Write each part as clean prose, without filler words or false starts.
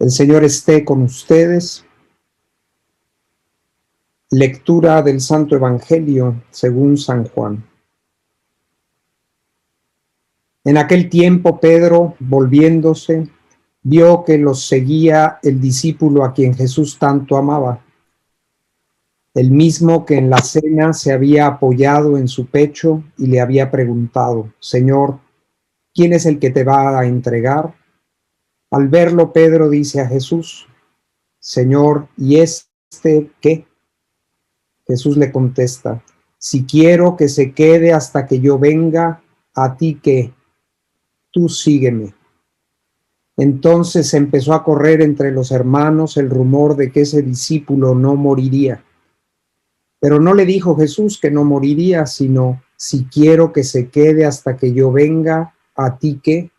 El Señor esté con ustedes. Lectura del Santo Evangelio según San Juan. En aquel tiempo Pedro, volviéndose, vio que los seguía el discípulo a quien Jesús tanto amaba, el mismo que en la cena se había apoyado en su pecho y le había preguntado: Señor, ¿quién es el que te va a entregar? Al verlo, Pedro dice a Jesús: Señor, ¿y este qué? Jesús le contesta: si quiero que se quede hasta que yo venga, ¿a ti qué? Tú sígueme. Entonces empezó a correr entre los hermanos el rumor de que ese discípulo no moriría. Pero no le dijo Jesús que no moriría, sino: si quiero que se quede hasta que yo venga, ¿a ti qué?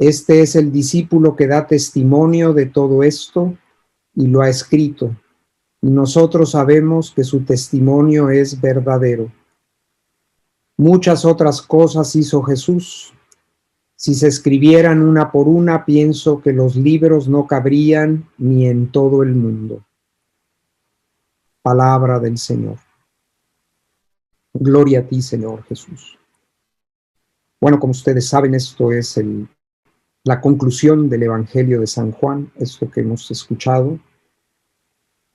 Este es el discípulo que da testimonio de todo esto y lo ha escrito. Y nosotros sabemos que su testimonio es verdadero. Muchas otras cosas hizo Jesús. Si se escribieran una por una, pienso que los libros no cabrían ni en todo el mundo. Palabra del Señor. Gloria a ti, Señor Jesús. Bueno, como ustedes saben, esto es la conclusión del Evangelio de San Juan, esto que hemos escuchado,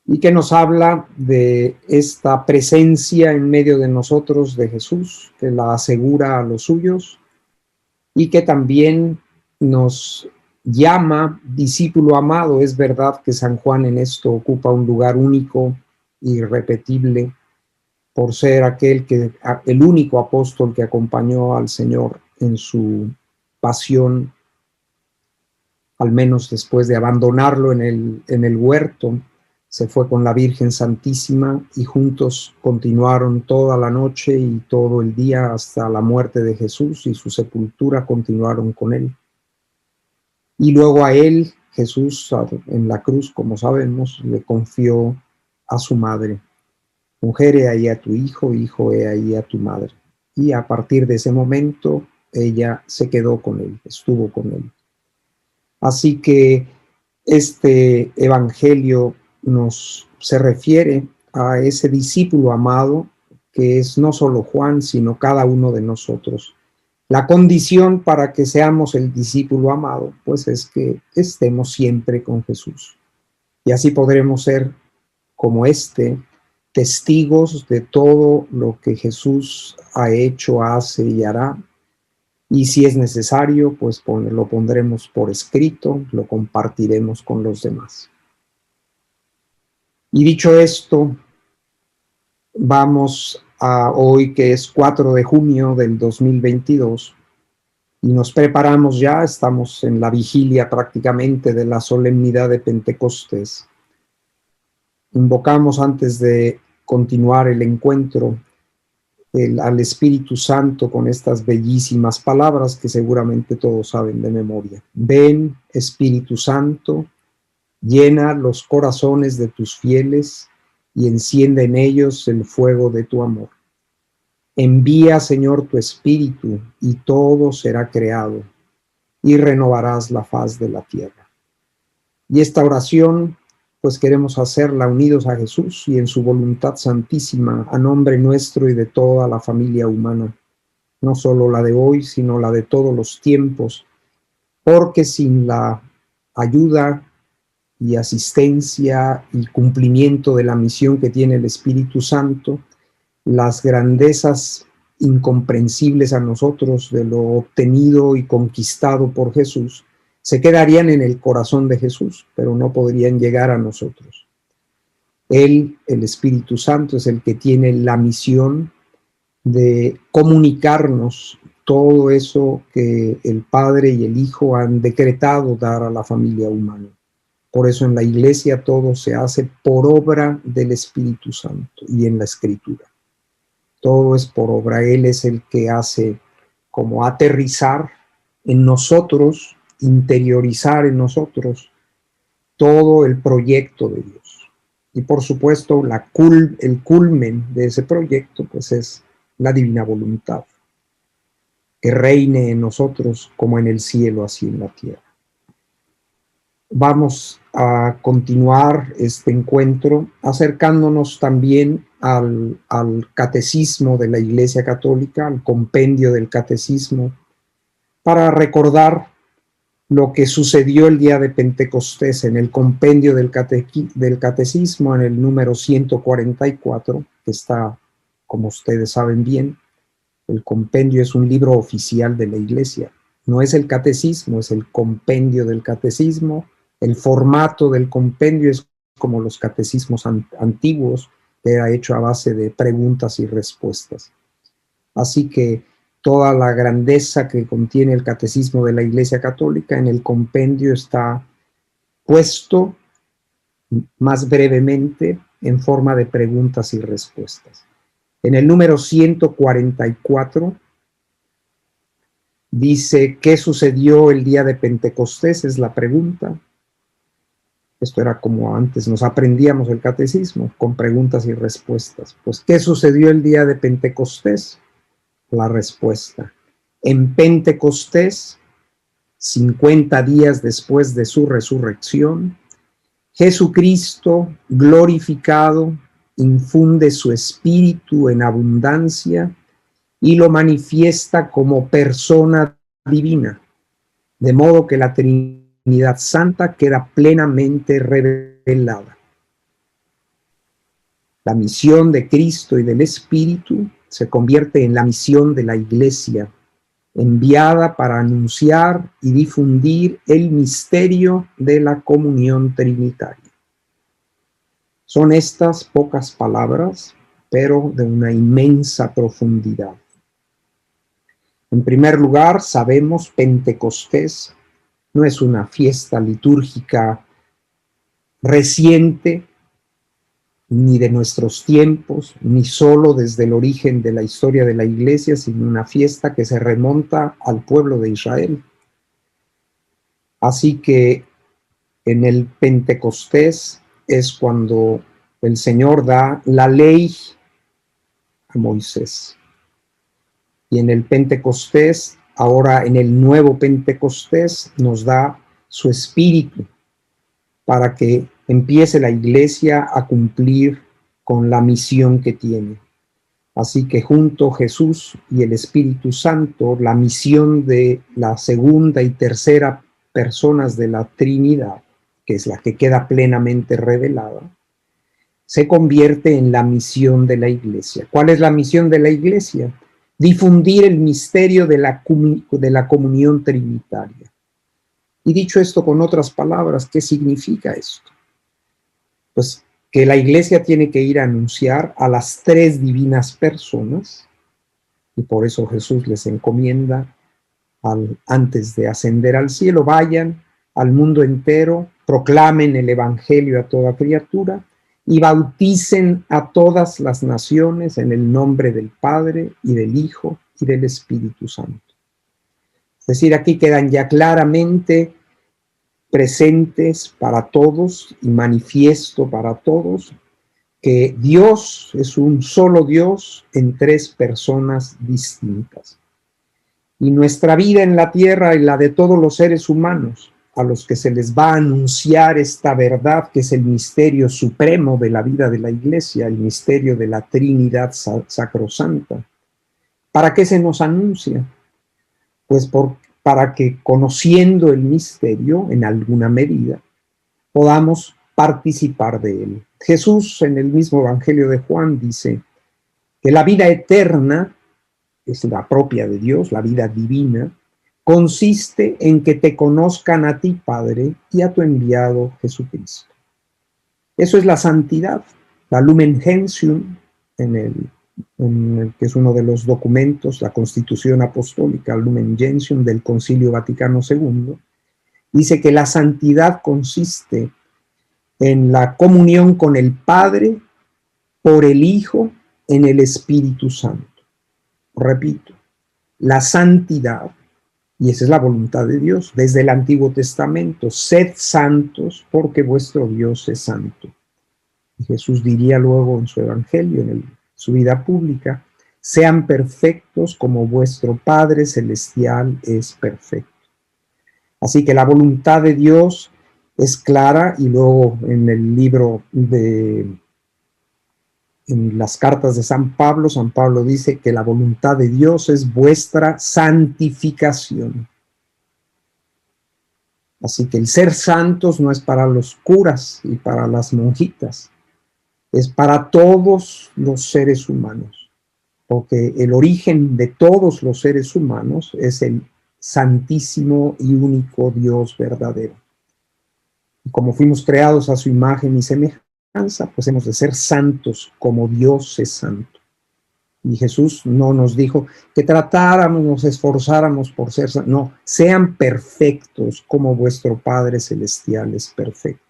y que nos habla de esta presencia en medio de nosotros de Jesús, que la asegura a los suyos, y que también nos llama discípulo amado. Es verdad que San Juan en esto ocupa un lugar único, irrepetible, por ser el único apóstol que acompañó al Señor en su pasión, al menos después de abandonarlo en el huerto. Se fue con la Virgen Santísima y juntos continuaron toda la noche y todo el día hasta la muerte de Jesús y su sepultura, continuaron con él. Y luego a él, Jesús, en la cruz, como sabemos, le confió a su madre: mujer, he ahí a tu hijo, hijo, he ahí a tu madre. Y a partir de ese momento, ella se quedó con él, estuvo con él. Así que este evangelio se refiere a ese discípulo amado que es no solo Juan, sino cada uno de nosotros. La condición para que seamos el discípulo amado, pues es que estemos siempre con Jesús. Y así podremos ser como testigos de todo lo que Jesús ha hecho, hace y hará. Y si es necesario, pues lo pondremos por escrito, lo compartiremos con los demás. Y dicho esto, vamos a hoy, que es 4 de junio del 2022, y nos preparamos ya, estamos en la vigilia prácticamente de la solemnidad de Pentecostés. Invocamos, antes de continuar el encuentro, al Espíritu Santo con estas bellísimas palabras que seguramente todos saben de memoria. Ven, Espíritu Santo, llena los corazones de tus fieles y enciende en ellos el fuego de tu amor. Envía, Señor, tu Espíritu y todo será creado y renovarás la faz de la tierra. Y esta oración, pues queremos hacerla unidos a Jesús y en su voluntad santísima, a nombre nuestro y de toda la familia humana, no solo la de hoy, sino la de todos los tiempos, porque sin la ayuda y asistencia y cumplimiento de la misión que tiene el Espíritu Santo, las grandezas incomprensibles a nosotros de lo obtenido y conquistado por Jesús se quedarían en el corazón de Jesús, pero no podrían llegar a nosotros. Él, el Espíritu Santo, es el que tiene la misión de comunicarnos todo eso que el Padre y el Hijo han decretado dar a la familia humana. Por eso en la Iglesia todo se hace por obra del Espíritu Santo, y en la Escritura. Todo es por obra. Él es el que hace como aterrizar en nosotros, interiorizar en nosotros todo el proyecto de Dios. Y por supuesto, el culmen de ese proyecto, pues es la divina voluntad, que reine en nosotros como en el cielo, así en la tierra. vamos a continuar este encuentro acercándonos también al catecismo de la Iglesia Católica, al compendio del catecismo, para recordar lo que sucedió el día de Pentecostés en el compendio del catecismo, en el número 144, que está, como ustedes saben bien, el compendio es un libro oficial de la Iglesia. No es el catecismo, es el compendio del catecismo. El formato del compendio es como los catecismos antiguos, que era hecho a base de preguntas y respuestas. Así que toda la grandeza que contiene el catecismo de la Iglesia Católica en el compendio está puesto más brevemente en forma de preguntas y respuestas. En el número 144 dice, ¿qué sucedió el día de Pentecostés? Es la pregunta. Esto era como antes nos aprendíamos el catecismo, con preguntas y respuestas. Pues, ¿qué sucedió el día de Pentecostés? La respuesta. En Pentecostés, 50 días después de su resurrección, Jesucristo, glorificado, infunde su espíritu en abundancia y lo manifiesta como persona divina, de modo que la Trinidad Santa queda plenamente revelada. La misión de Cristo y del Espíritu se convierte en la misión de la Iglesia, enviada para anunciar y difundir el misterio de la comunión trinitaria. Son estas pocas palabras, pero de una inmensa profundidad. En primer lugar, sabemos Pentecostés no es una fiesta litúrgica reciente, ni de nuestros tiempos, ni solo desde el origen de la historia de la Iglesia, sino una fiesta que se remonta al pueblo de Israel. Así que en el Pentecostés es cuando el Señor da la ley a Moisés. Y en el Pentecostés, ahora en el nuevo Pentecostés, nos da su espíritu para que empiece la Iglesia a cumplir con la misión que tiene. Así que junto Jesús y el Espíritu Santo, la misión de la segunda y tercera personas de la Trinidad, que es la que queda plenamente revelada, se convierte en la misión de la Iglesia. ¿Cuál es la misión de la Iglesia? Difundir el misterio de la comunión trinitaria. Y dicho esto con otras palabras, ¿qué significa esto? Pues que la Iglesia tiene que ir a anunciar a las tres divinas personas, y por eso Jesús les encomienda antes de ascender al cielo, vayan al mundo entero, proclamen el Evangelio a toda criatura y bauticen a todas las naciones en el nombre del Padre y del Hijo y del Espíritu Santo. Es decir, aquí quedan ya claramente presentes para todos y manifiesto para todos que Dios es un solo Dios en tres personas distintas. Y nuestra vida en la tierra y la de todos los seres humanos, a los que se les va a anunciar esta verdad, que es el misterio supremo de la vida de la Iglesia, el misterio de la Trinidad Sacrosanta. ¿Para qué se nos anuncia? Pues para que, conociendo el misterio en alguna medida, podamos participar de él. Jesús en el mismo Evangelio de Juan dice que la vida eterna, es la propia de Dios, la vida divina, consiste en que te conozcan a ti, Padre, y a tu enviado Jesucristo. Eso es la santidad, la Lumen Gentium, que es uno de los documentos, la Constitución Apostólica, Lumen Gentium del Concilio Vaticano II, dice que la santidad consiste en la comunión con el Padre, por el Hijo, en el Espíritu Santo. Repito, la santidad, y esa es la voluntad de Dios, desde el Antiguo Testamento, sed santos porque vuestro Dios es santo. Y Jesús diría luego en su Evangelio, en su vida pública, sean perfectos como vuestro Padre Celestial es perfecto. Así que la voluntad de Dios es clara, y luego en el libro en las cartas de San Pablo dice que la voluntad de Dios es vuestra santificación. Así que el ser santos no es para los curas y para las monjitas, es para todos los seres humanos, porque el origen de todos los seres humanos es el santísimo y único Dios verdadero. Y como fuimos creados a su imagen y semejanza, pues hemos de ser santos como Dios es santo. Y Jesús no nos dijo que tratáramos, nos esforzáramos por ser santos. No, sean perfectos como vuestro Padre Celestial es perfecto.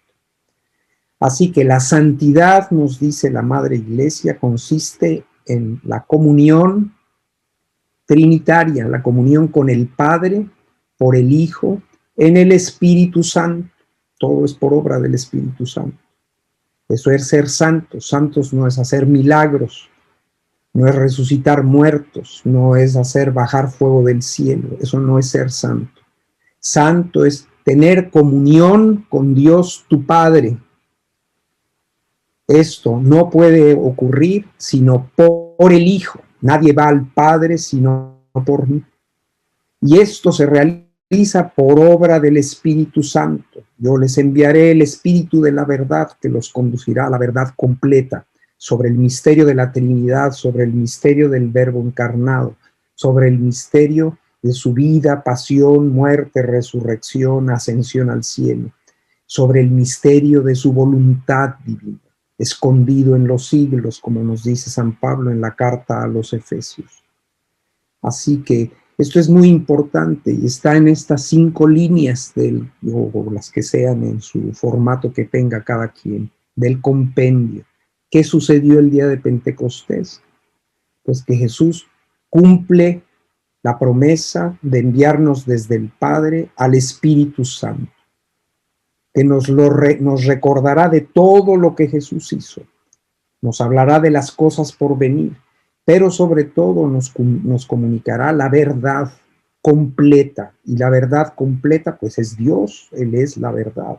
Así que la santidad, nos dice la Madre Iglesia, consiste en la comunión trinitaria, la comunión con el Padre, por el Hijo, en el Espíritu Santo. Todo es por obra del Espíritu Santo. Eso es ser santos. Santos no es hacer milagros, no es resucitar muertos, no es hacer bajar fuego del cielo. Eso no es ser santo. Santo es tener comunión con Dios tu Padre. Esto no puede ocurrir sino por el Hijo. Nadie va al Padre sino por mí. Y esto se realiza por obra del Espíritu Santo. Yo les enviaré el Espíritu de la verdad que los conducirá a la verdad completa sobre el misterio de la Trinidad, sobre el misterio del Verbo encarnado, sobre el misterio de su vida, pasión, muerte, resurrección, ascensión al cielo, sobre el misterio de su voluntad divina, escondido en los siglos, como nos dice San Pablo en la carta a los Efesios. Así que esto es muy importante y está en estas 5 líneas, o las que sean en su formato que tenga cada quien, del compendio. ¿Qué sucedió el día de Pentecostés? Pues que Jesús cumple la promesa de enviarnos desde el Padre al Espíritu Santo, que nos recordará de todo lo que Jesús hizo, nos hablará de las cosas por venir, pero sobre todo nos comunicará la verdad completa, y la verdad completa pues es Dios. Él es la verdad.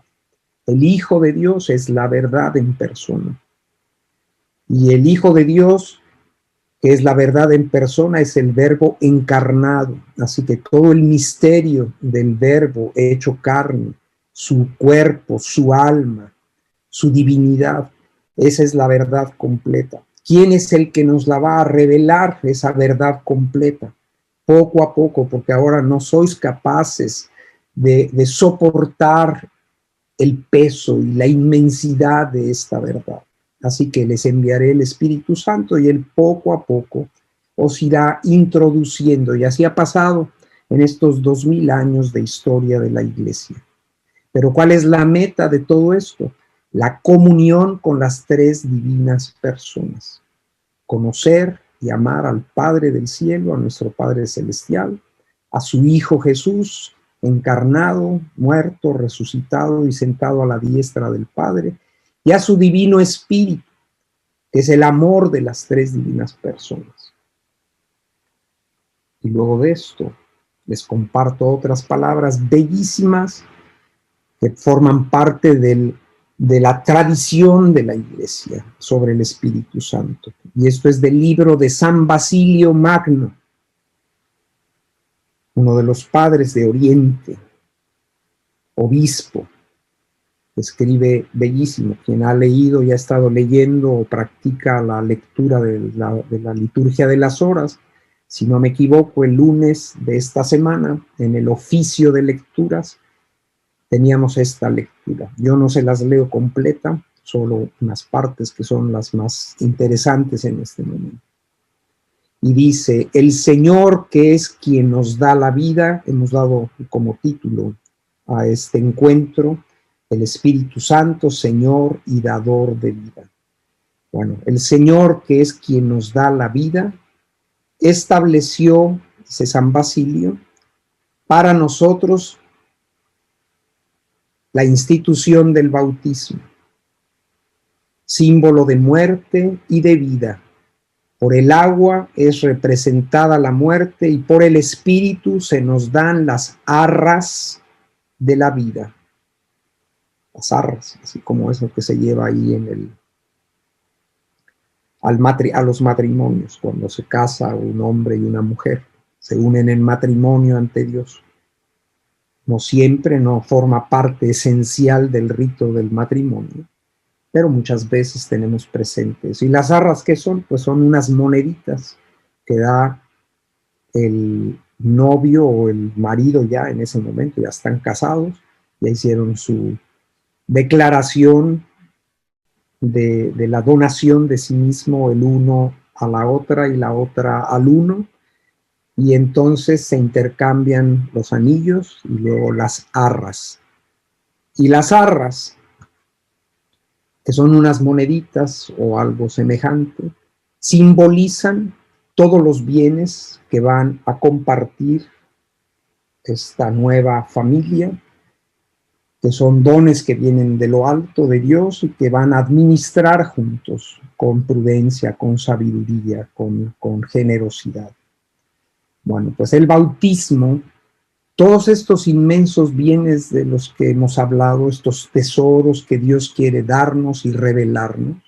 El Hijo de Dios es la verdad en persona. Y el Hijo de Dios, que es la verdad en persona, es el Verbo encarnado. Así que todo el misterio del Verbo hecho carne, su cuerpo, su alma, su divinidad, esa es la verdad completa. ¿Quién es el que nos la va a revelar, esa verdad completa? Poco a poco, porque ahora no sois capaces de soportar el peso y la inmensidad de esta verdad. Así que les enviaré el Espíritu Santo y él poco a poco os irá introduciendo, y así ha pasado en estos 2000 años de historia de la Iglesia. Pero ¿cuál es la meta de todo esto? La comunión con las 3 divinas personas. Conocer y amar al Padre del cielo, a nuestro Padre celestial, a su Hijo Jesús, encarnado, muerto, resucitado y sentado a la diestra del Padre, y a su Divino Espíritu, que es el amor de las 3 divinas personas. Y luego de esto, les comparto otras palabras bellísimas que forman parte de la tradición de la Iglesia sobre el Espíritu Santo. Y esto es del libro de San Basilio Magno, uno de los padres de Oriente, obispo, escribe bellísimo. Quien ha leído y ha estado leyendo o practica la lectura de la liturgia de las horas, si no me equivoco, el lunes de esta semana, en el oficio de lecturas, teníamos esta lectura. Yo no se las leo completa, solo unas partes que son las más interesantes en este momento. Y dice: el Señor, que es quien nos da la vida, hemos dado como título a este encuentro, el Espíritu Santo, Señor y dador de vida. Bueno, el Señor, que es quien nos da la vida, estableció, dice San Basilio, para nosotros la institución del bautismo, símbolo de muerte y de vida. Por el agua es representada la muerte y por el Espíritu se nos dan las arras de la vida. las arras, así como eso que se lleva ahí en a los matrimonios, cuando se casa un hombre y una mujer, se unen en matrimonio ante Dios. No siempre, no forma parte esencial del rito del matrimonio, pero muchas veces tenemos presentes. ¿Y las arras qué son? Pues son unas moneditas que da el novio o el marido ya en ese momento, ya están casados, ya hicieron su declaración de la donación de sí mismo, el uno a la otra y la otra al uno, y entonces se intercambian los anillos y luego las arras. Y las arras, que son unas moneditas o algo semejante, simbolizan todos los bienes que van a compartir esta nueva familia, que son dones que vienen de lo alto de Dios y que van a administrar juntos con prudencia, con sabiduría, con generosidad. Bueno, pues el bautismo, todos estos inmensos bienes de los que hemos hablado, estos tesoros que Dios quiere darnos y revelarnos,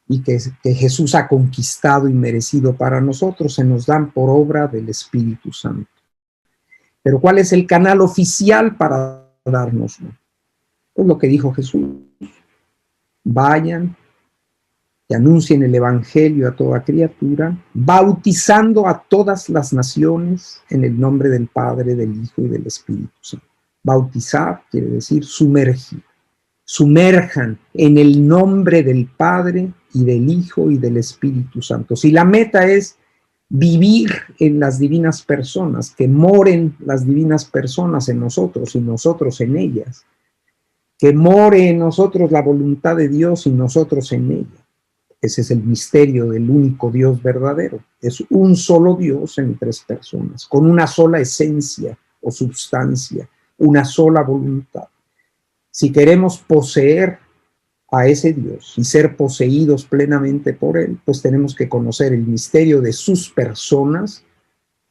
y que Jesús ha conquistado y merecido para nosotros, se nos dan por obra del Espíritu Santo. Pero ¿cuál es el canal oficial para dárnoslo? Pues lo que dijo Jesús: vayan y anuncien el Evangelio a toda criatura, bautizando a todas las naciones en el nombre del Padre, del Hijo y del Espíritu Santo. Bautizar quiere decir sumergir. Sumerjan en el nombre del Padre y del Hijo y del Espíritu Santo. Si la meta es vivir en las divinas personas, que moren las divinas personas en nosotros y nosotros en ellas, que more en nosotros la voluntad de Dios y nosotros en ella. Ese es el misterio del único Dios verdadero. Es un solo Dios en tres personas, con una sola esencia o substancia, una sola voluntad. Si queremos poseer a ese Dios y ser poseídos plenamente por Él, pues tenemos que conocer el misterio de sus personas.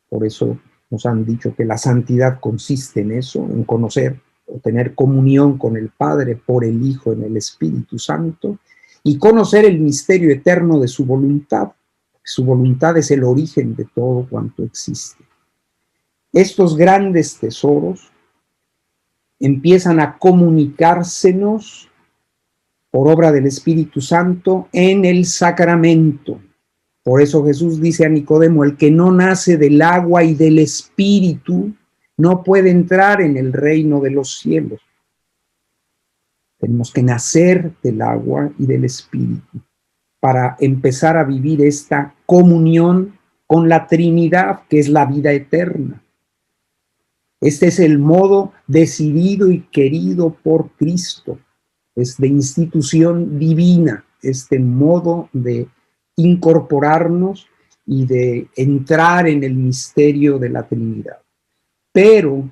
Por eso nos han dicho que la santidad consiste en eso, en conocer o tener comunión con el Padre por el Hijo en el Espíritu Santo, y conocer el misterio eterno de su voluntad. Su voluntad es el origen de todo cuanto existe. Estos grandes tesoros empiezan a comunicársenos por obra del Espíritu Santo en el sacramento. Por eso Jesús dice a Nicodemo: el que no nace del agua y del Espíritu no puede entrar en el reino de los cielos. Tenemos que nacer del agua y del Espíritu para empezar a vivir esta comunión con la Trinidad, que es la vida eterna. Este es el modo decidido y querido por Cristo. Es de institución divina, este modo de incorporarnos y de entrar en el misterio de la Trinidad. Pero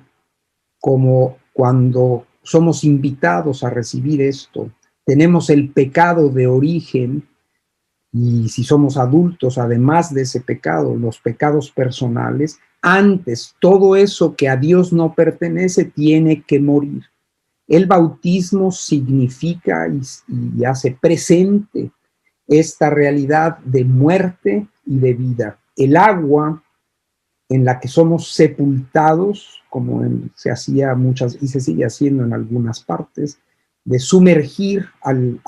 como cuando somos invitados a recibir esto, tenemos el pecado de origen, y si somos adultos, además de ese pecado, los pecados personales, antes todo eso que a Dios no pertenece tiene que morir. El bautismo significa y hace presente esta realidad de muerte y de vida. El agua en la que somos sepultados, como se hacía muchas y se sigue haciendo en algunas partes, de sumergir al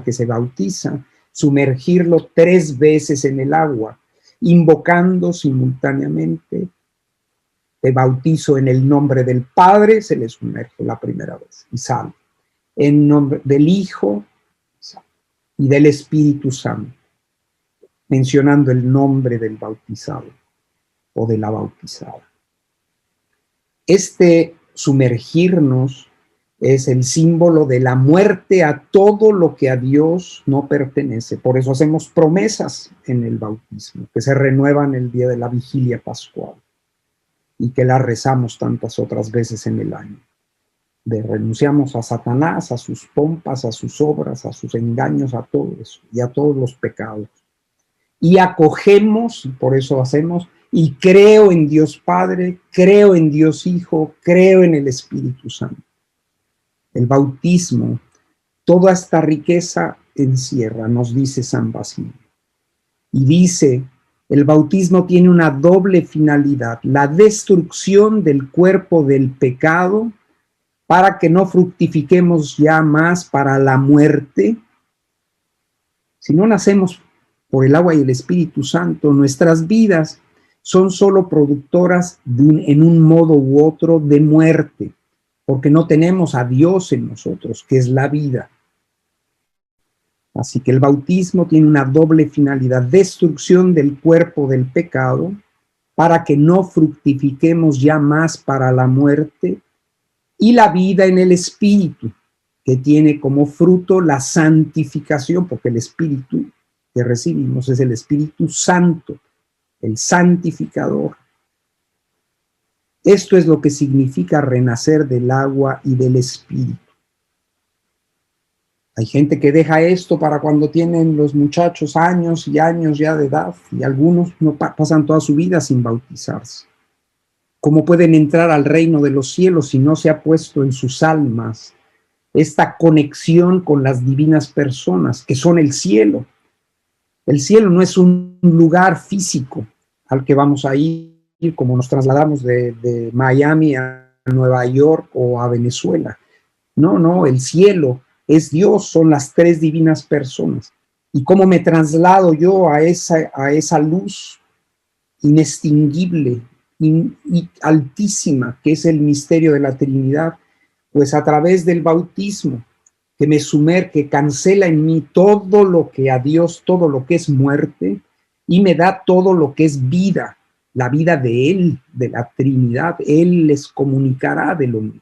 que se bautiza, sumergirlo 3 veces en el agua, invocando simultáneamente: te bautizo en el nombre del Padre, se le sumerge la primera vez y sale. En nombre del Hijo y del Espíritu Santo, mencionando el nombre del bautizado o de la bautizada. Este sumergirnos es el símbolo de la muerte a todo lo que a Dios no pertenece. Por eso hacemos promesas en el bautismo, que se renuevan el día de la vigilia pascual y que la rezamos tantas otras veces en el año. Renunciamos a Satanás, a sus pompas, a sus obras, a sus engaños, a todo eso y a todos los pecados. Y acogemos, por eso hacemos, y creo en Dios Padre, creo en Dios Hijo, creo en el Espíritu Santo. El bautismo, toda esta riqueza encierra, nos dice San Basilio. Y dice, el bautismo tiene una doble finalidad, la destrucción del cuerpo del pecado para que no fructifiquemos ya más para la muerte. Si no nacemos por el agua y el Espíritu Santo, nuestras vidas son solo productoras en un modo u otro de muerte, porque no tenemos a Dios en nosotros, que es la vida. Así que el bautismo tiene una doble finalidad, destrucción del cuerpo del pecado, para que no fructifiquemos ya más para la muerte, y la vida en el Espíritu, que tiene como fruto la santificación, porque el Espíritu que recibimos es el Espíritu Santo, el santificador. Esto es lo que significa renacer del agua y del Espíritu. Hay gente que deja esto para cuando tienen los muchachos años y años ya de edad, y algunos no pasan toda su vida sin bautizarse. ¿Cómo pueden entrar al reino de los cielos si no se ha puesto en sus almas esta conexión con las divinas personas, que son el cielo? El cielo no es un lugar físico al que vamos a ir como nos trasladamos de Miami a Nueva York o a Venezuela. No, el cielo es Dios, son las tres divinas personas. ¿Y cómo me traslado yo a esa luz inextinguible y altísima que es el misterio de la Trinidad? Pues a través del bautismo, que me sumerge, cancela en mí todo lo que a Dios, todo lo que es muerte, y me da todo lo que es vida, la vida de Él, de la Trinidad. Él les comunicará de lo mismo.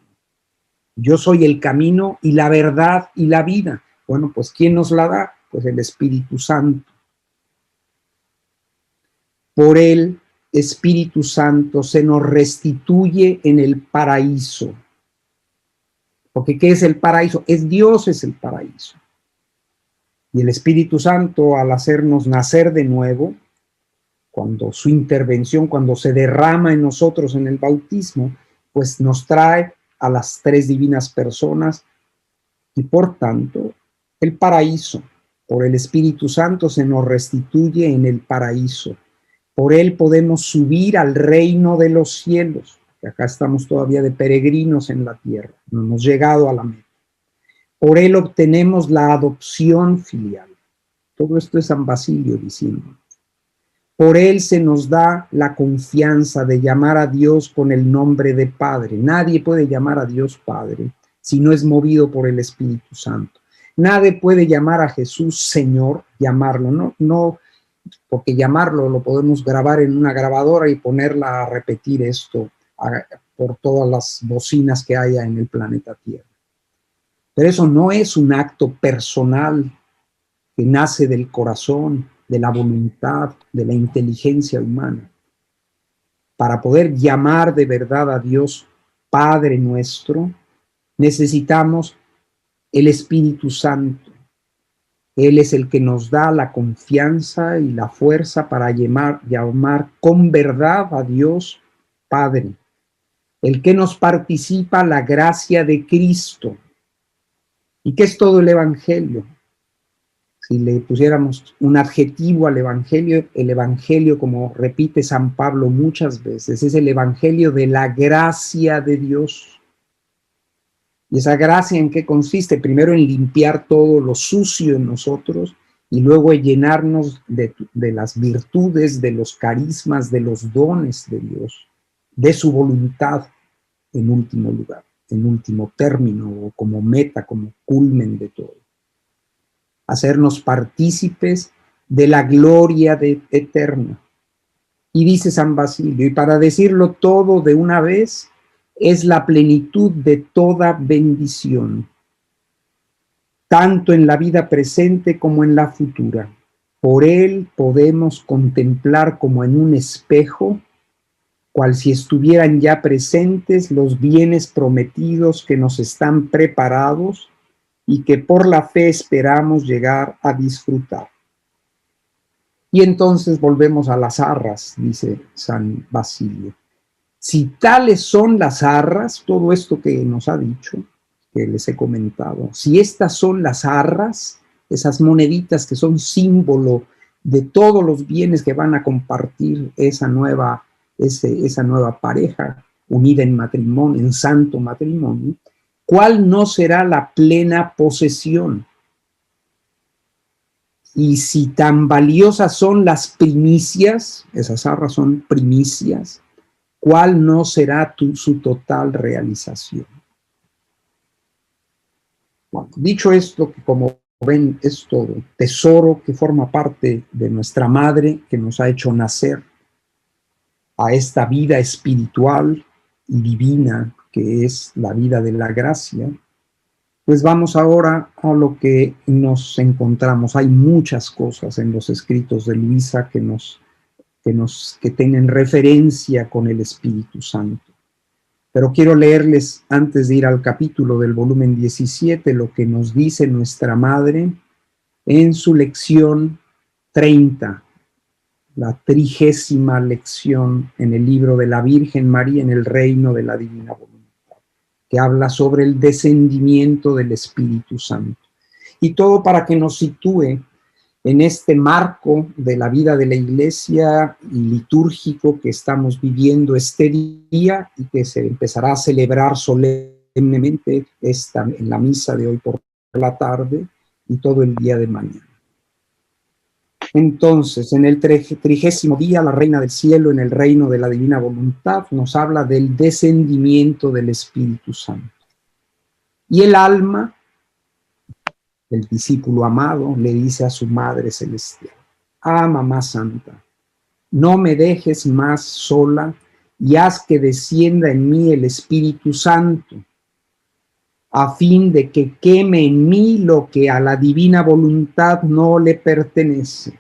Yo soy el camino y la verdad y la vida. Bueno, pues ¿quién nos la da? Pues el Espíritu Santo. Por el Espíritu Santo se nos restituye en el paraíso. Porque ¿qué es el paraíso? Dios es el paraíso. Y el Espíritu Santo, al hacernos nacer de nuevo, cuando su intervención, cuando se derrama en nosotros en el bautismo, pues nos trae a las tres divinas personas y por tanto el paraíso. Por el Espíritu Santo se nos restituye en el paraíso. Por él podemos subir al reino de los cielos, que acá estamos todavía de peregrinos en la tierra, no hemos llegado a la meta. Por él obtenemos la adopción filial. Todo esto es San Basilio diciendo. Por él se nos da la confianza de llamar a Dios con el nombre de Padre. Nadie puede llamar a Dios Padre si no es movido por el Espíritu Santo. Nadie puede llamar a Jesús Señor, llamarlo, no, porque llamarlo lo podemos grabar en una grabadora y ponerla a repetir esto por todas las bocinas que haya en el planeta Tierra. Pero eso no es un acto personal que nace del corazón, de la voluntad, de la inteligencia humana. Para poder llamar de verdad a Dios Padre nuestro, necesitamos el Espíritu Santo. Él es el que nos da la confianza y la fuerza para llamar con verdad a Dios Padre. El que nos participa la gracia de Cristo. ¿Y qué es todo el Evangelio? Si le pusiéramos un adjetivo al Evangelio, el Evangelio, como repite San Pablo muchas veces, es el Evangelio de la gracia de Dios. ¿Y esa gracia en qué consiste? Primero en limpiar todo lo sucio en nosotros y luego en llenarnos de las virtudes, de los carismas, de los dones de Dios, de su voluntad en último lugar, en último término o como meta, como culmen de todo. Hacernos partícipes de la gloria eterna. Y dice San Basilio, y para decirlo todo de una vez, es la plenitud de toda bendición, tanto en la vida presente como en la futura. Por él podemos contemplar como en un espejo, cual si estuvieran ya presentes los bienes prometidos que nos están preparados y que por la fe esperamos llegar a disfrutar. Y entonces volvemos a las arras, dice San Basilio. Si tales son las arras, todo esto que nos ha dicho, que les he comentado. Si estas son las arras, esas moneditas que son símbolo de todos los bienes que van a compartir esa nueva pareja unida en matrimonio, en santo matrimonio, ¿cuál no será la plena posesión? Y si tan valiosas son las primicias, esas arras son primicias, ¿cuál no será su total realización? Bueno, dicho esto, que como ven es todo tesoro que forma parte de nuestra madre, que nos ha hecho nacer a esta vida espiritual y divina que es la vida de la gracia, pues vamos ahora a lo que nos encontramos. Hay muchas cosas en los escritos de Luisa que tienen referencia con el Espíritu Santo. Pero quiero leerles, antes de ir al capítulo del volumen 17, lo que nos dice nuestra Madre en su lección 30, la 30ª lección en el libro de la Virgen María en el reino de la divina voluntad, que habla sobre el descendimiento del Espíritu Santo. Y todo para que nos sitúe en este marco de la vida de la Iglesia y litúrgico que estamos viviendo este día y que se empezará a celebrar solemnemente en la misa de hoy por la tarde y todo el día de mañana. Entonces, en el 30º día, la Reina del Cielo, en el reino de la divina voluntad, nos habla del descendimiento del Espíritu Santo. Y el alma, el discípulo amado, le dice a su Madre Celestial: ah, Mamá Santa, no me dejes más sola y haz que descienda en mí el Espíritu Santo, a fin de que queme en mí lo que a la divina voluntad no le pertenece.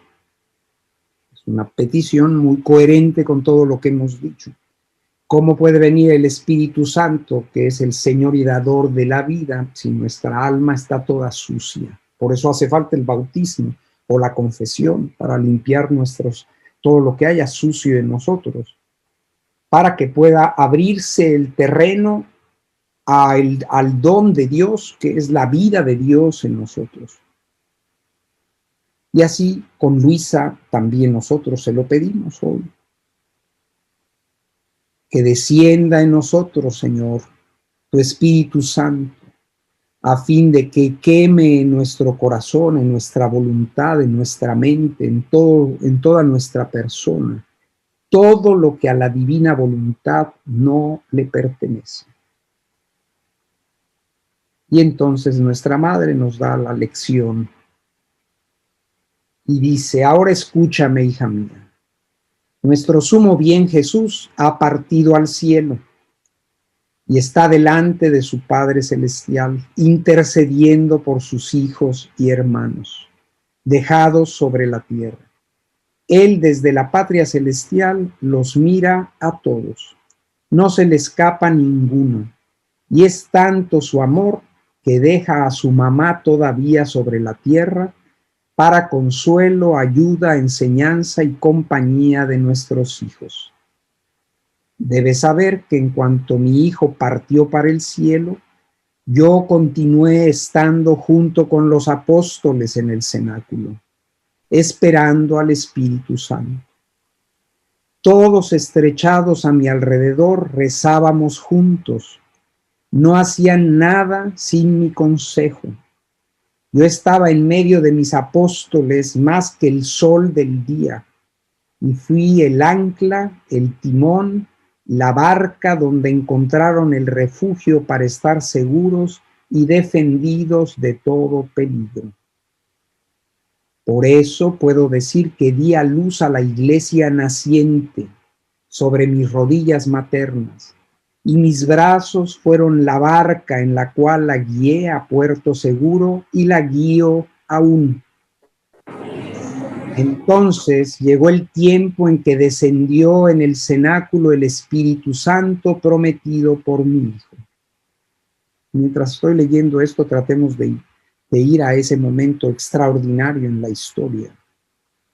Es una petición muy coherente con todo lo que hemos dicho. ¿Cómo puede venir el Espíritu Santo, que es el Señor y dador de la vida, si nuestra alma está toda sucia? Por eso hace falta el bautismo o la confesión, para limpiar todo lo que haya sucio en nosotros, para que pueda abrirse el terreno al don de Dios, que es la vida de Dios en nosotros. Y así con Luisa también nosotros se lo pedimos hoy. Que descienda en nosotros, Señor, tu Espíritu Santo, a fin de que queme en nuestro corazón, en nuestra voluntad, en nuestra mente, en toda nuestra persona, todo lo que a la divina voluntad no le pertenece. Y entonces nuestra Madre nos da la lección y dice: ahora escúchame, hija mía. Nuestro sumo bien Jesús ha partido al cielo y está delante de su Padre Celestial, intercediendo por sus hijos y hermanos, dejados sobre la tierra. Él desde la patria celestial los mira a todos, no se le escapa ninguno, y es tanto su amor que deja a su mamá todavía sobre la tierra para consuelo, ayuda, enseñanza y compañía de nuestros hijos. Debes saber que en cuanto mi hijo partió para el cielo, yo continué estando junto con los apóstoles en el cenáculo, esperando al Espíritu Santo. Todos estrechados a mi alrededor rezábamos juntos. No hacían nada sin mi consejo. Yo estaba en medio de mis apóstoles más que el sol del día, y fui el ancla, el timón, la barca donde encontraron el refugio para estar seguros y defendidos de todo peligro. Por eso puedo decir que di a luz a la iglesia naciente sobre mis rodillas maternas, y mis brazos fueron la barca en la cual la guié a puerto seguro y la guío aún. Entonces llegó el tiempo en que descendió en el cenáculo el Espíritu Santo prometido por mi Hijo. Mientras estoy leyendo esto, tratemos de ir a ese momento extraordinario en la historia,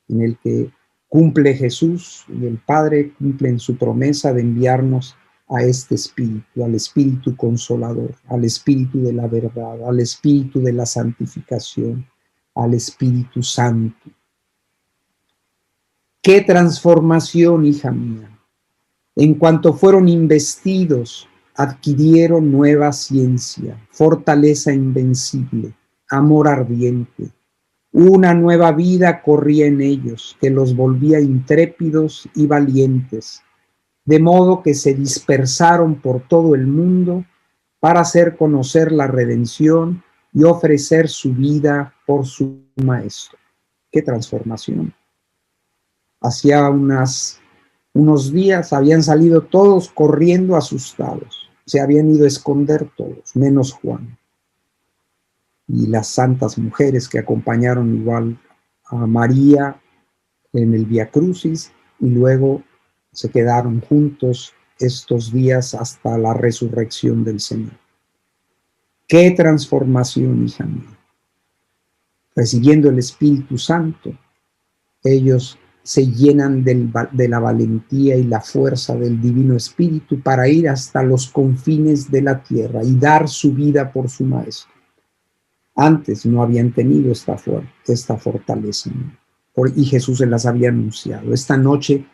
en el que cumple Jesús y el Padre cumple en su promesa de enviarnos a este espíritu, al espíritu consolador, al espíritu de la verdad, al espíritu de la santificación, al Espíritu Santo. ¡Qué transformación, hija mía! En cuanto fueron investidos, adquirieron nueva ciencia, fortaleza invencible, amor ardiente. Una nueva vida corría en ellos, que los volvía intrépidos y valientes, de modo que se dispersaron por todo el mundo para hacer conocer la redención y ofrecer su vida por su Maestro. ¡Qué transformación! Hacía unos días habían salido todos corriendo asustados. Se habían ido a esconder todos, menos Juan. Y las santas mujeres que acompañaron igual a María en el Vía Crucis y luego se quedaron juntos estos días hasta la resurrección del Señor. ¡Qué transformación, hija mía! Recibiendo el Espíritu Santo, ellos se llenan de la valentía y la fuerza del Divino Espíritu para ir hasta los confines de la tierra y dar su vida por su Maestro. Antes no habían tenido esta fortaleza, y Jesús se las había anunciado. Esta noche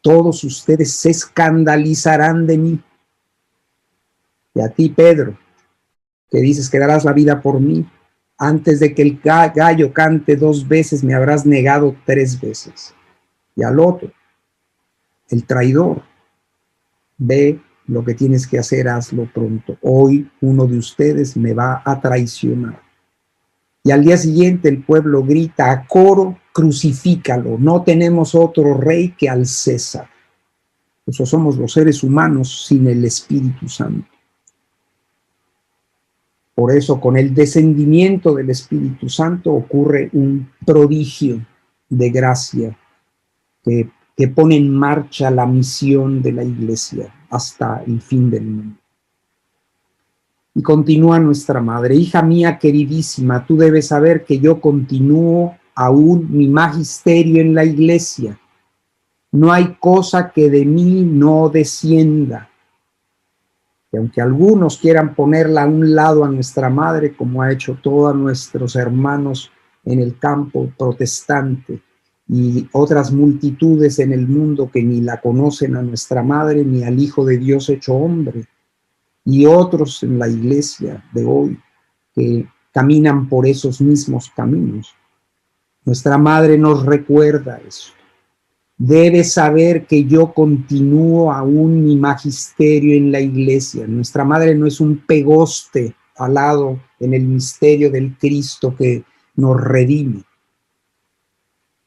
todos ustedes se escandalizarán de mí. Y a ti, Pedro, que dices que darás la vida por mí, antes de que el gallo cante 2 veces me habrás negado 3 veces. Y al otro, el traidor, ve lo que tienes que hacer, hazlo pronto. Hoy uno de ustedes me va a traicionar. Y al día siguiente el pueblo grita a coro, crucifícalo, no tenemos otro rey que al César. Eso somos los seres humanos sin el Espíritu Santo. Por eso, con el descendimiento del Espíritu Santo ocurre un prodigio de gracia que pone en marcha la misión de la Iglesia hasta el fin del mundo. Y continúa nuestra madre: hija mía queridísima, tú debes saber que yo continúo aún mi magisterio en la Iglesia. No hay cosa que de mí no descienda. Y aunque algunos quieran ponerla a un lado a nuestra madre, como ha hecho todos nuestros hermanos en el campo protestante y otras multitudes en el mundo que ni la conocen a nuestra madre ni al Hijo de Dios hecho hombre, y otros en la iglesia de hoy que caminan por esos mismos caminos, nuestra madre nos recuerda eso. Debes saber que yo continúo aún mi magisterio en la iglesia. Nuestra madre no es un pegoste al lado en el misterio del Cristo que nos redime.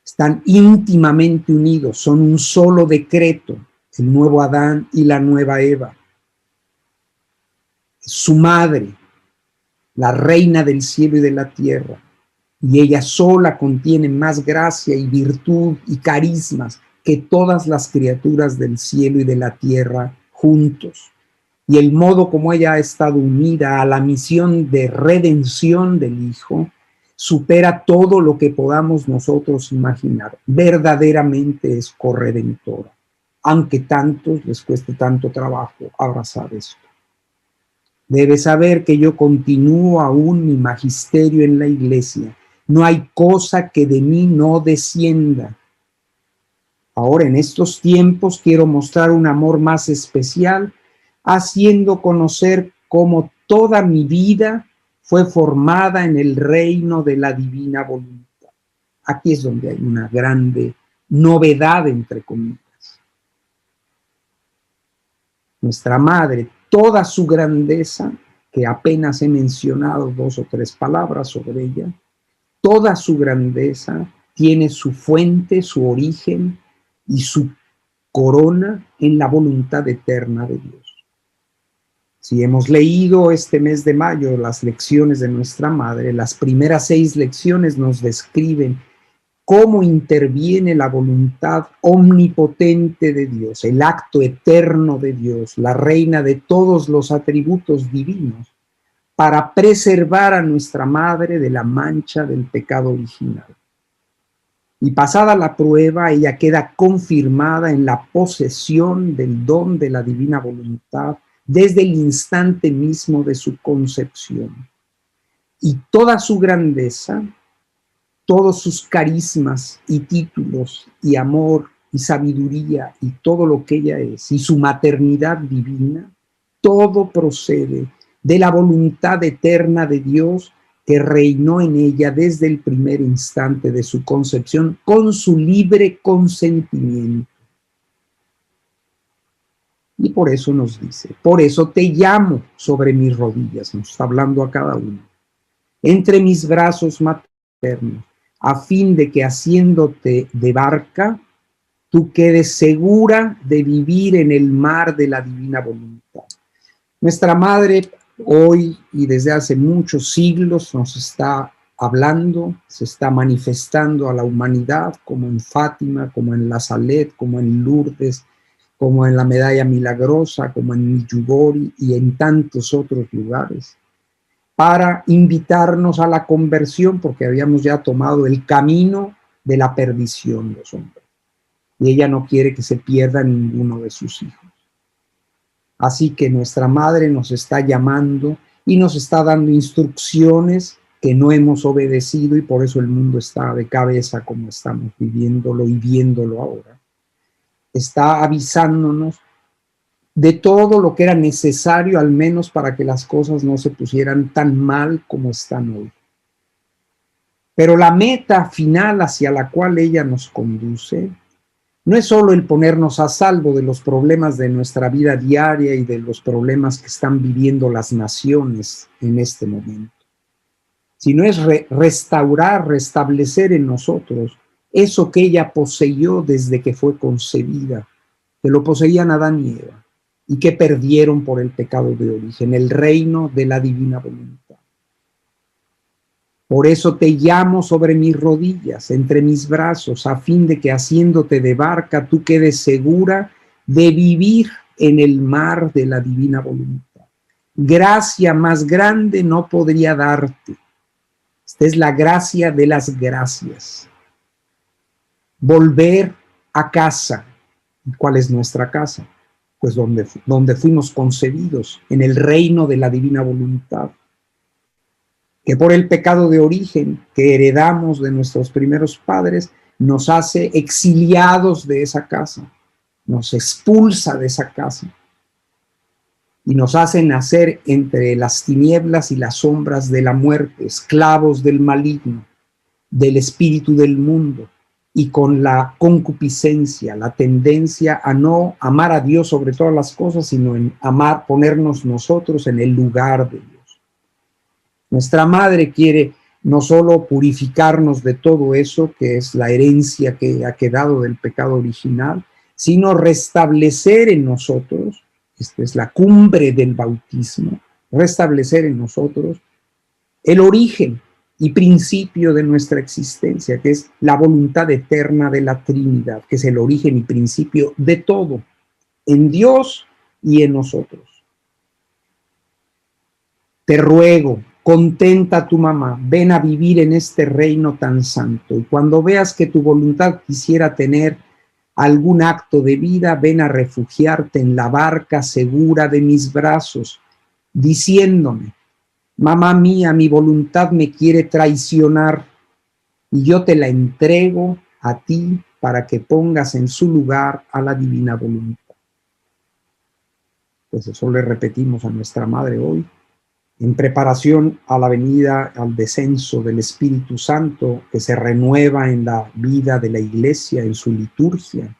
Están íntimamente unidos, son un solo decreto, el nuevo Adán y la nueva Eva. Su madre, la reina del cielo y de la tierra, y ella sola contiene más gracia y virtud y carismas que todas las criaturas del cielo y de la tierra juntos. Y el modo como ella ha estado unida a la misión de redención del Hijo supera todo lo que podamos nosotros imaginar. Verdaderamente es corredentora, aunque tantos les cueste tanto trabajo abrazar esto. Debes saber que yo continúo aún mi magisterio en la iglesia. No hay cosa que de mí no descienda. Ahora, en estos tiempos, quiero mostrar un amor más especial, haciendo conocer cómo toda mi vida fue formada en el reino de la divina voluntad. Aquí es donde hay una grande novedad, entre comillas. Nuestra madre, toda su grandeza, que apenas he mencionado 2 o 3 palabras sobre ella, toda su grandeza tiene su fuente, su origen y su corona en la voluntad eterna de Dios. Si hemos leído este mes de mayo las lecciones de nuestra madre, las primeras 6 lecciones nos describen cómo interviene la voluntad omnipotente de Dios, el acto eterno de Dios, la reina de todos los atributos divinos, para preservar a nuestra madre de la mancha del pecado original. Y pasada la prueba, ella queda confirmada en la posesión del don de la divina voluntad desde el instante mismo de su concepción. Y toda su grandeza, todos sus carismas y títulos y amor y sabiduría y todo lo que ella es, y su maternidad divina, todo procede de la voluntad eterna de Dios que reinó en ella desde el primer instante de su concepción con su libre consentimiento. Y por eso nos dice, por eso te llamo sobre mis rodillas, nos está hablando a cada uno, entre mis brazos maternos, a fin de que haciéndote de barca, tú quedes segura de vivir en el mar de la divina voluntad. Nuestra Madre hoy y desde hace muchos siglos nos está hablando, se está manifestando a la humanidad, como en Fátima, como en La Salet, como en Lourdes, como en la Medalla Milagrosa, como en Medjugorje y en tantos otros lugares, para invitarnos a la conversión, porque habíamos ya tomado el camino de la perdición los hombres. Y ella no quiere que se pierda ninguno de sus hijos. Así que nuestra Madre nos está llamando y nos está dando instrucciones que no hemos obedecido y por eso el mundo está de cabeza como estamos viviéndolo y viéndolo ahora. Está avisándonos de todo lo que era necesario, al menos para que las cosas no se pusieran tan mal como están hoy. Pero la meta final hacia la cual ella nos conduce no es solo el ponernos a salvo de los problemas de nuestra vida diaria y de los problemas que están viviendo las naciones en este momento, sino es restaurar, restablecer en nosotros eso que ella poseyó desde que fue concebida, que lo poseían Adán y Eva y que perdieron por el pecado de origen, el reino de la divina voluntad. Por eso te llamo sobre mis rodillas, entre mis brazos, a fin de que haciéndote de barca tú quedes segura de vivir en el mar de la divina voluntad. Gracia más grande no podría darte. Esta es la gracia de las gracias. Volver a casa. ¿Cuál es nuestra casa? Pues donde fuimos concebidos, en el reino de la divina voluntad, que por el pecado de origen que heredamos de nuestros primeros padres, nos hace exiliados de esa casa, nos expulsa de esa casa y nos hace nacer entre las tinieblas y las sombras de la muerte, esclavos del maligno, del espíritu del mundo, y con la concupiscencia, la tendencia a no amar a Dios sobre todas las cosas, sino en amar, ponernos nosotros en el lugar de Dios. Nuestra Madre quiere no solo purificarnos de todo eso, que es la herencia que ha quedado del pecado original, sino restablecer en nosotros, esta es la cumbre del bautismo, restablecer en nosotros el origen y principio de nuestra existencia, que es la voluntad eterna de la Trinidad, que es el origen y principio de todo, en Dios y en nosotros. Te ruego, contenta a tu mamá, ven a vivir en este reino tan santo, y cuando veas que tu voluntad quisiera tener algún acto de vida, ven a refugiarte en la barca segura de mis brazos, diciéndome: mamá mía, mi voluntad me quiere traicionar y yo te la entrego a ti para que pongas en su lugar a la divina voluntad. Pues eso le repetimos a nuestra Madre hoy, en preparación a la venida, al descenso del Espíritu Santo que se renueva en la vida de la Iglesia, en su liturgia.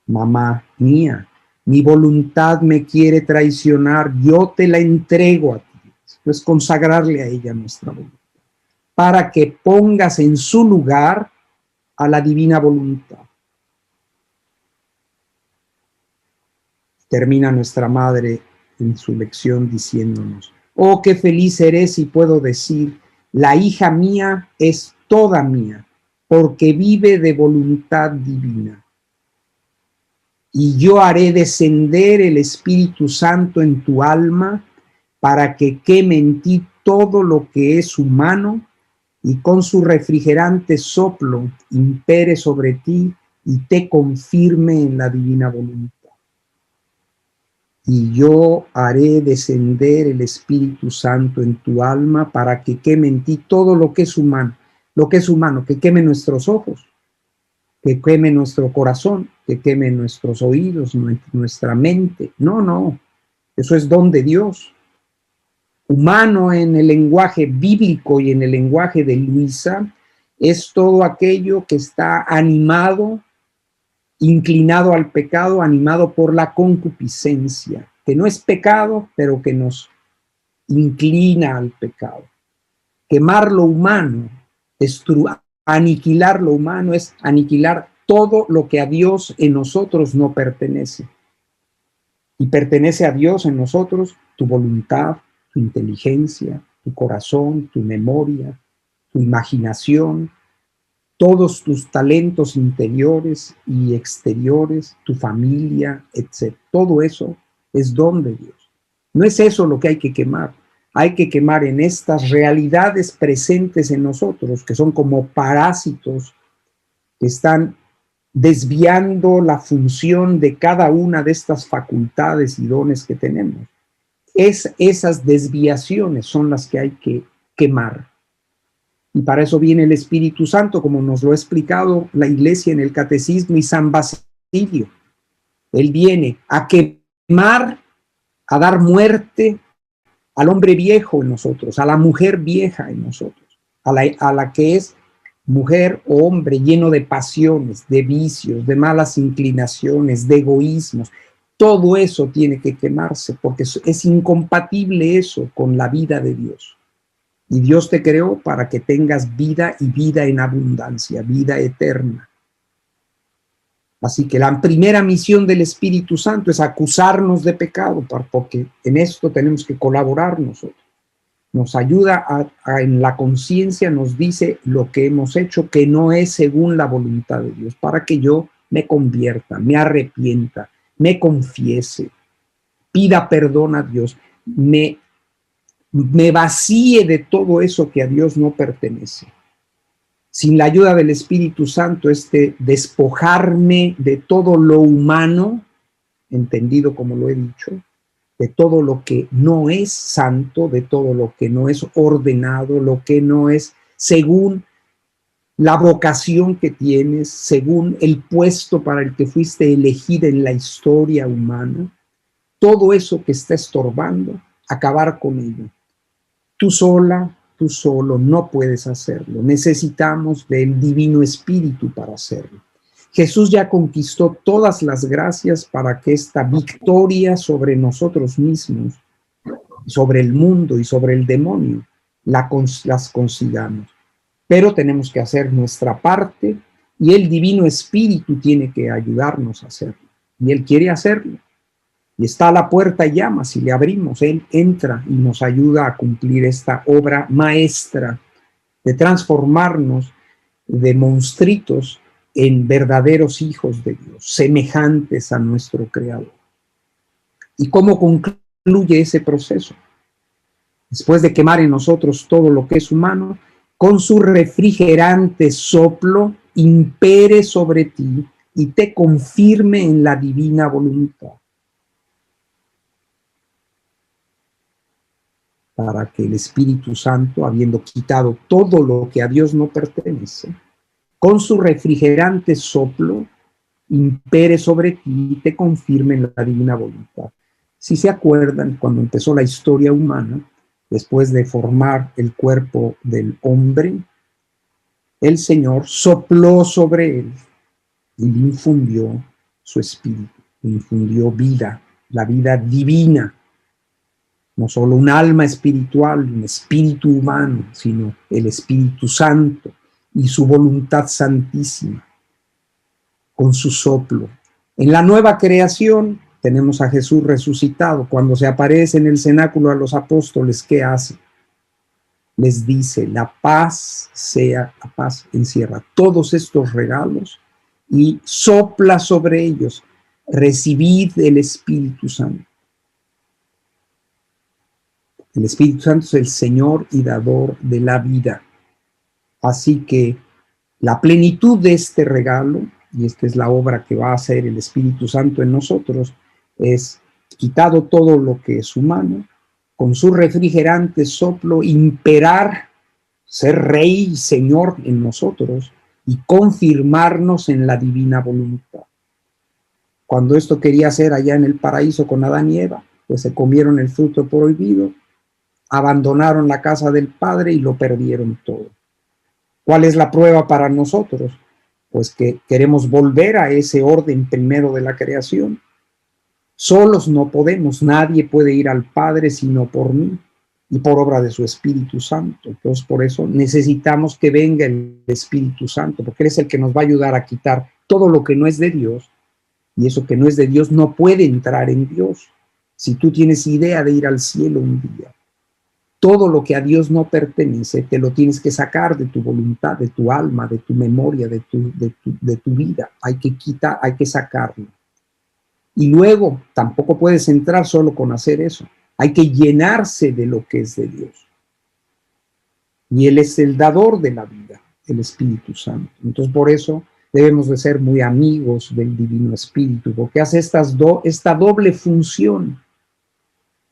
Mamá mía, mi voluntad me quiere traicionar, yo te la entrego a ti. Es consagrarle a ella nuestra voluntad, para que pongas en su lugar a la divina voluntad. Termina nuestra Madre en su lección diciéndonos: oh, qué feliz seré si puedo decir, la hija mía es toda mía, porque vive de voluntad divina. Y yo haré descender el Espíritu Santo en tu alma, para que queme en ti todo lo que es humano y con su refrigerante soplo impere sobre ti y te confirme en la divina voluntad. Y yo haré descender el Espíritu Santo en tu alma para que queme en ti todo lo que es humano, que queme nuestros ojos, que queme nuestro corazón, que queme nuestros oídos, nuestra mente. No, eso es don de Dios. Humano en el lenguaje bíblico y en el lenguaje de Luisa es todo aquello que está animado, inclinado al pecado, animado por la concupiscencia, que no es pecado, pero que nos inclina al pecado. Quemar lo humano, aniquilar lo humano es aniquilar todo lo que a Dios en nosotros no pertenece. Y pertenece a Dios en nosotros tu voluntad, tu inteligencia, tu corazón, tu memoria, tu imaginación, todos tus talentos interiores y exteriores, tu familia, etc. Todo eso es don de Dios. No es eso lo que hay que quemar. Hay que quemar en estas realidades presentes en nosotros, que son como parásitos que están desviando la función de cada una de estas facultades y dones que tenemos. Esas desviaciones son las que hay que quemar. Y para eso viene el Espíritu Santo, como nos lo ha explicado la Iglesia en el Catecismo y San Basilio. Él viene a quemar, a dar muerte al hombre viejo en nosotros, a la mujer vieja en nosotros, a la que es mujer o hombre lleno de pasiones, de vicios, de malas inclinaciones, de egoísmos. Todo eso tiene que quemarse porque es incompatible eso con la vida de Dios. Y Dios te creó para que tengas vida y vida en abundancia, vida eterna. Así que la primera misión del Espíritu Santo es acusarnos de pecado, porque en esto tenemos que colaborar nosotros. Nos ayuda en la conciencia, nos dice lo que hemos hecho que no es según la voluntad de Dios, para que yo me convierta, me arrepienta, me confiese, pida perdón a Dios, me vacíe de todo eso que a Dios no pertenece. Sin la ayuda del Espíritu Santo, despojarme de todo lo humano, entendido como lo he dicho, de todo lo que no es santo, de todo lo que no es ordenado, lo que no es según la vocación que tienes, según el puesto para el que fuiste elegida en la historia humana, todo eso que está estorbando, acabar con ello. Tú sola, tú solo no puedes hacerlo. Necesitamos del Divino Espíritu para hacerlo. Jesús ya conquistó todas las gracias para que esta victoria sobre nosotros mismos, sobre el mundo y sobre el demonio, las consigamos. Pero tenemos que hacer nuestra parte y el Divino Espíritu tiene que ayudarnos a hacerlo. Y Él quiere hacerlo. Y está a la puerta y llama. Si le abrimos, Él entra y nos ayuda a cumplir esta obra maestra de transformarnos de monstruitos en verdaderos hijos de Dios, semejantes a nuestro Creador. ¿Y cómo concluye ese proceso? Después de quemar en nosotros todo lo que es humano, con su refrigerante soplo impere sobre ti y te confirme en la divina voluntad, para que el Espíritu Santo, habiendo quitado todo lo que a Dios no pertenece, con su refrigerante soplo impere sobre ti y te confirme en la divina voluntad. Si se acuerdan, cuando empezó la historia humana, después de formar el cuerpo del hombre, el Señor sopló sobre él y le infundió su espíritu, le infundió vida, la vida divina. No solo un alma espiritual, un espíritu humano, sino el Espíritu Santo y su voluntad santísima, con su soplo. En la nueva creación tenemos a Jesús resucitado. Cuando se aparece en el cenáculo a los apóstoles, ¿qué hace? Les dice, la paz sea, la paz encierra todos estos regalos y sopla sobre ellos, recibid el Espíritu Santo. El Espíritu Santo es el Señor y dador de la vida. Así que la plenitud de este regalo, y esta es la obra que va a hacer el Espíritu Santo en nosotros, es quitado todo lo que es humano, con su refrigerante soplo imperar, ser rey y señor en nosotros y confirmarnos en la divina voluntad. Cuando esto quería hacer allá en el paraíso con Adán y Eva, pues se comieron el fruto prohibido, abandonaron la casa del Padre y lo perdieron todo. ¿Cuál es la prueba para nosotros? Pues que queremos volver a ese orden primero de la creación. Solos no podemos, nadie puede ir al Padre sino por mí y por obra de su Espíritu Santo. Entonces, por eso necesitamos que venga el Espíritu Santo, porque Él es el que nos va a ayudar a quitar todo lo que no es de Dios, y eso que no es de Dios no puede entrar en Dios. Si tú tienes idea de ir al cielo un día, todo lo que a Dios no pertenece, te lo tienes que sacar de tu voluntad, de tu alma, de tu memoria, de tu vida. Hay que quitar, hay que sacarlo. Y luego tampoco puedes entrar solo con hacer eso. Hay que llenarse de lo que es de Dios. Y Él es el dador de la vida, el Espíritu Santo. Entonces, por eso debemos de ser muy amigos del Divino Espíritu, porque hace esta doble función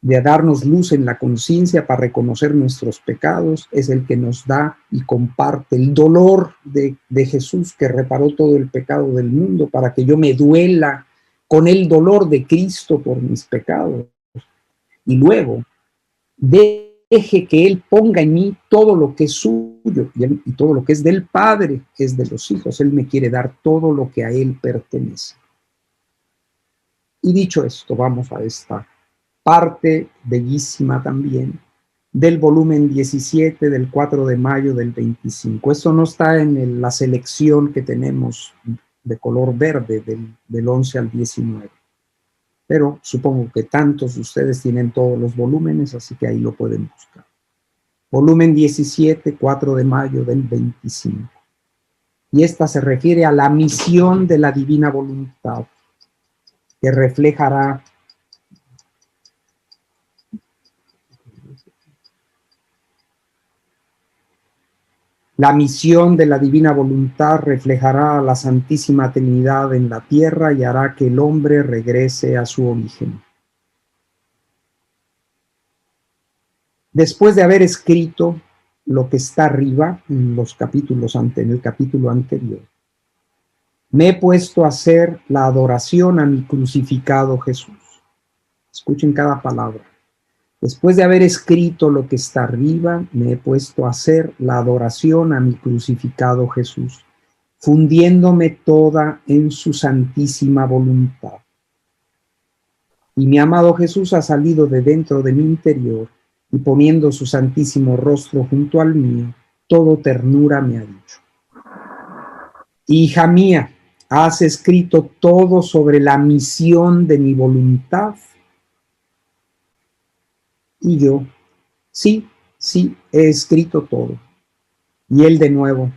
de darnos luz en la conciencia para reconocer nuestros pecados. Es el que nos da y comparte el dolor de Jesús, que reparó todo el pecado del mundo, para que yo me duela con el dolor de Cristo por mis pecados. Y luego deje que Él ponga en mí todo lo que es suyo y todo lo que es del Padre, que es de los hijos. Él me quiere dar todo lo que a Él pertenece. Y dicho esto, vamos a esta parte bellísima también del volumen 17 del 4 de mayo del 25. Esto no está en la selección que tenemos de color verde del 11 al 19. Pero supongo que tantos de ustedes tienen todos los volúmenes, así que ahí lo pueden buscar. Volumen 17, 4 de mayo del 25. Y esta se refiere a la misión de la divina voluntad, que reflejará la misión de la divina voluntad reflejará a la Santísima Trinidad en la tierra y hará que el hombre regrese a su origen. Después de haber escrito lo que está arriba en el capítulo anterior, me he puesto a hacer la adoración a mi crucificado Jesús. Escuchen cada palabra. Después de haber escrito lo que está arriba, me he puesto a hacer la adoración a mi crucificado Jesús, fundiéndome toda en su santísima voluntad. Y mi amado Jesús ha salido de dentro de mi interior y poniendo su santísimo rostro junto al mío, todo ternura me ha dicho: hija mía, has escrito todo sobre la misión de mi voluntad. Y yo, sí, he escrito todo. Y él de nuevo: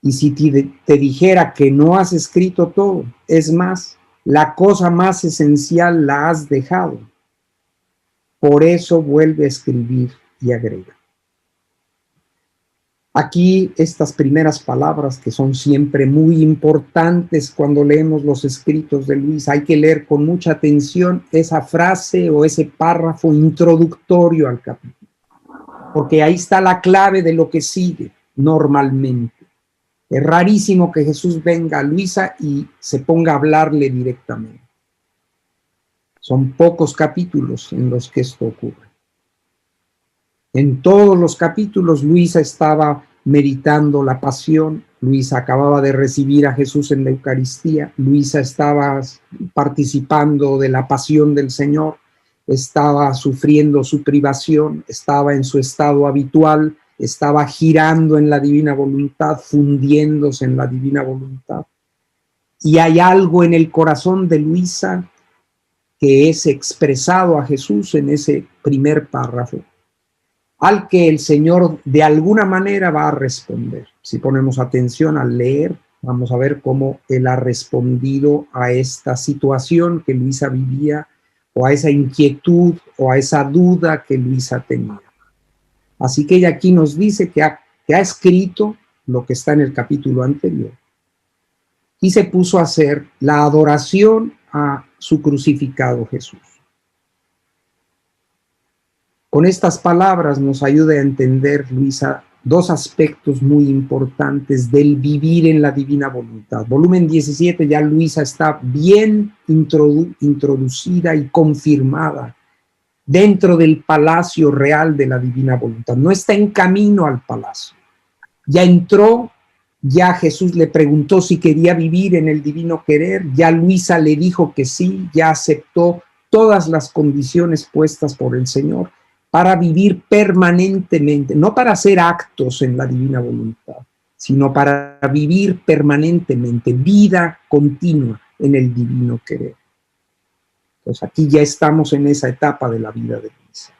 y si te dijera que no has escrito todo, es más, la cosa más esencial la has dejado. Por eso vuelve a escribir y agrega. Aquí estas primeras palabras, que son siempre muy importantes cuando leemos los escritos de Luis, hay que leer con mucha atención esa frase o ese párrafo introductorio al capítulo, porque ahí está la clave de lo que sigue normalmente. Es rarísimo que Jesús venga a Luisa y se ponga a hablarle directamente. Son pocos capítulos en los que esto ocurre. En todos los capítulos Luisa estaba meditando la pasión, Luisa acababa de recibir a Jesús en la Eucaristía, Luisa estaba participando de la pasión del Señor, estaba sufriendo su privación, estaba en su estado habitual, estaba girando en la divina voluntad, fundiéndose en la divina voluntad. Y hay algo en el corazón de Luisa que es expresado a Jesús en ese primer párrafo, al que el Señor de alguna manera va a responder. Si ponemos atención al leer, vamos a ver cómo Él ha respondido a esta situación que Luisa vivía, o a esa inquietud, o a esa duda que Luisa tenía. Así que ella aquí nos dice que ha que ha escrito lo que está en el capítulo anterior y se puso a hacer la adoración a su crucificado Jesús. Con estas palabras nos ayuda a entender, Luisa, dos aspectos muy importantes del vivir en la divina voluntad. Volumen 17, ya Luisa está bien introducida y confirmada dentro del palacio real de la divina voluntad. No está en camino al palacio. Ya entró, ya Jesús le preguntó si quería vivir en el divino querer, ya Luisa le dijo que sí, ya aceptó todas las condiciones puestas por el Señor para vivir permanentemente, no para hacer actos en la divina voluntad, sino para vivir permanentemente, vida continua en el divino querer. Entonces aquí ya estamos en esa etapa de la vida de Luisa.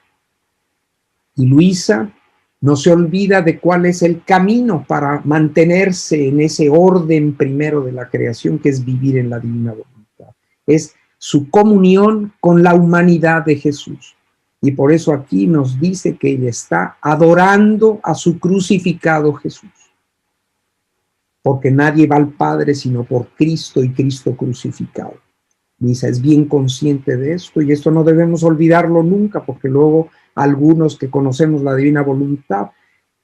Y Luisa no se olvida de cuál es el camino para mantenerse en ese orden primero de la creación, que es vivir en la divina voluntad. Es su comunión con la humanidad de Jesús. Y por eso aquí nos dice que ella está adorando a su crucificado Jesús. Porque nadie va al Padre sino por Cristo y Cristo crucificado. Luisa es bien consciente de esto y esto no debemos olvidarlo nunca, porque luego algunos que conocemos la divina voluntad,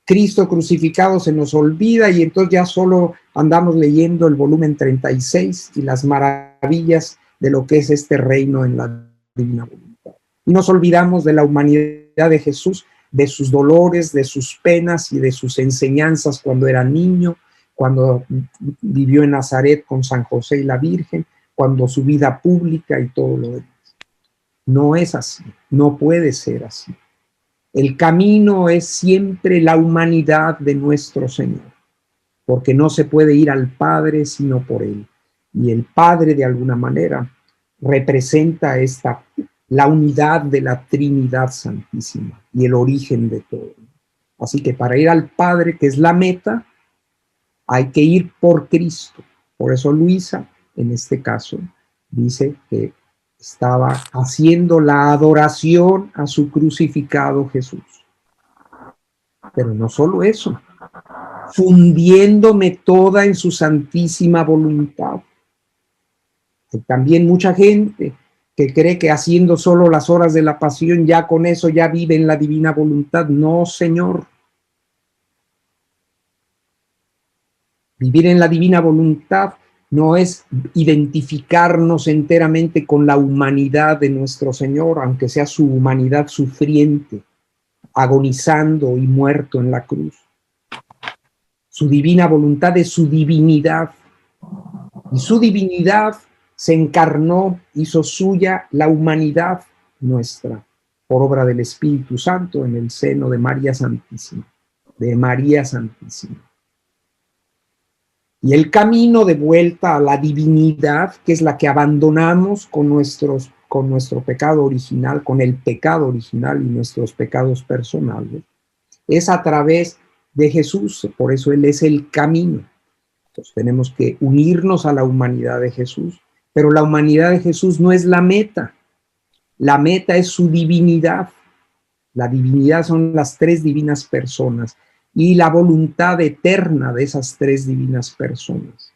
Cristo crucificado se nos olvida y entonces ya solo andamos leyendo el volumen 36 y las maravillas de lo que es este reino en la divina voluntad. Y nos olvidamos de la humanidad de Jesús, de sus dolores, de sus penas y de sus enseñanzas cuando era niño, cuando vivió en Nazaret con San José y la Virgen, cuando su vida pública y todo lo demás. No es así, no puede ser así. El camino es siempre la humanidad de nuestro Señor, porque no se puede ir al Padre sino por Él. Y el Padre, de alguna manera, representa la unidad de la Trinidad Santísima y el origen de todo. Así que para ir al Padre, que es la meta, hay que ir por Cristo. Por eso Luisa, en este caso, dice que estaba haciendo la adoración a su crucificado Jesús. Pero no solo eso, fundiéndome toda en su santísima voluntad. Hay también mucha gente que cree que haciendo solo las horas de la pasión, ya con eso ya vive en la divina voluntad. No, Señor. Vivir en la divina voluntad no es identificarnos enteramente con la humanidad de nuestro Señor, aunque sea su humanidad sufriente, agonizando y muerto en la cruz. Su divina voluntad es su divinidad, y su divinidad se encarnó, hizo suya la humanidad nuestra, por obra del Espíritu Santo en el seno de María Santísima, Y el camino de vuelta a la divinidad, que es la que abandonamos con nuestro pecado original, con el pecado original y nuestros pecados personales, es a través de Jesús. Por eso Él es el camino. Entonces tenemos que unirnos a la humanidad de Jesús, pero la humanidad de Jesús no es la meta. La meta es su divinidad. La divinidad son las tres divinas personas y la voluntad eterna de esas tres divinas personas.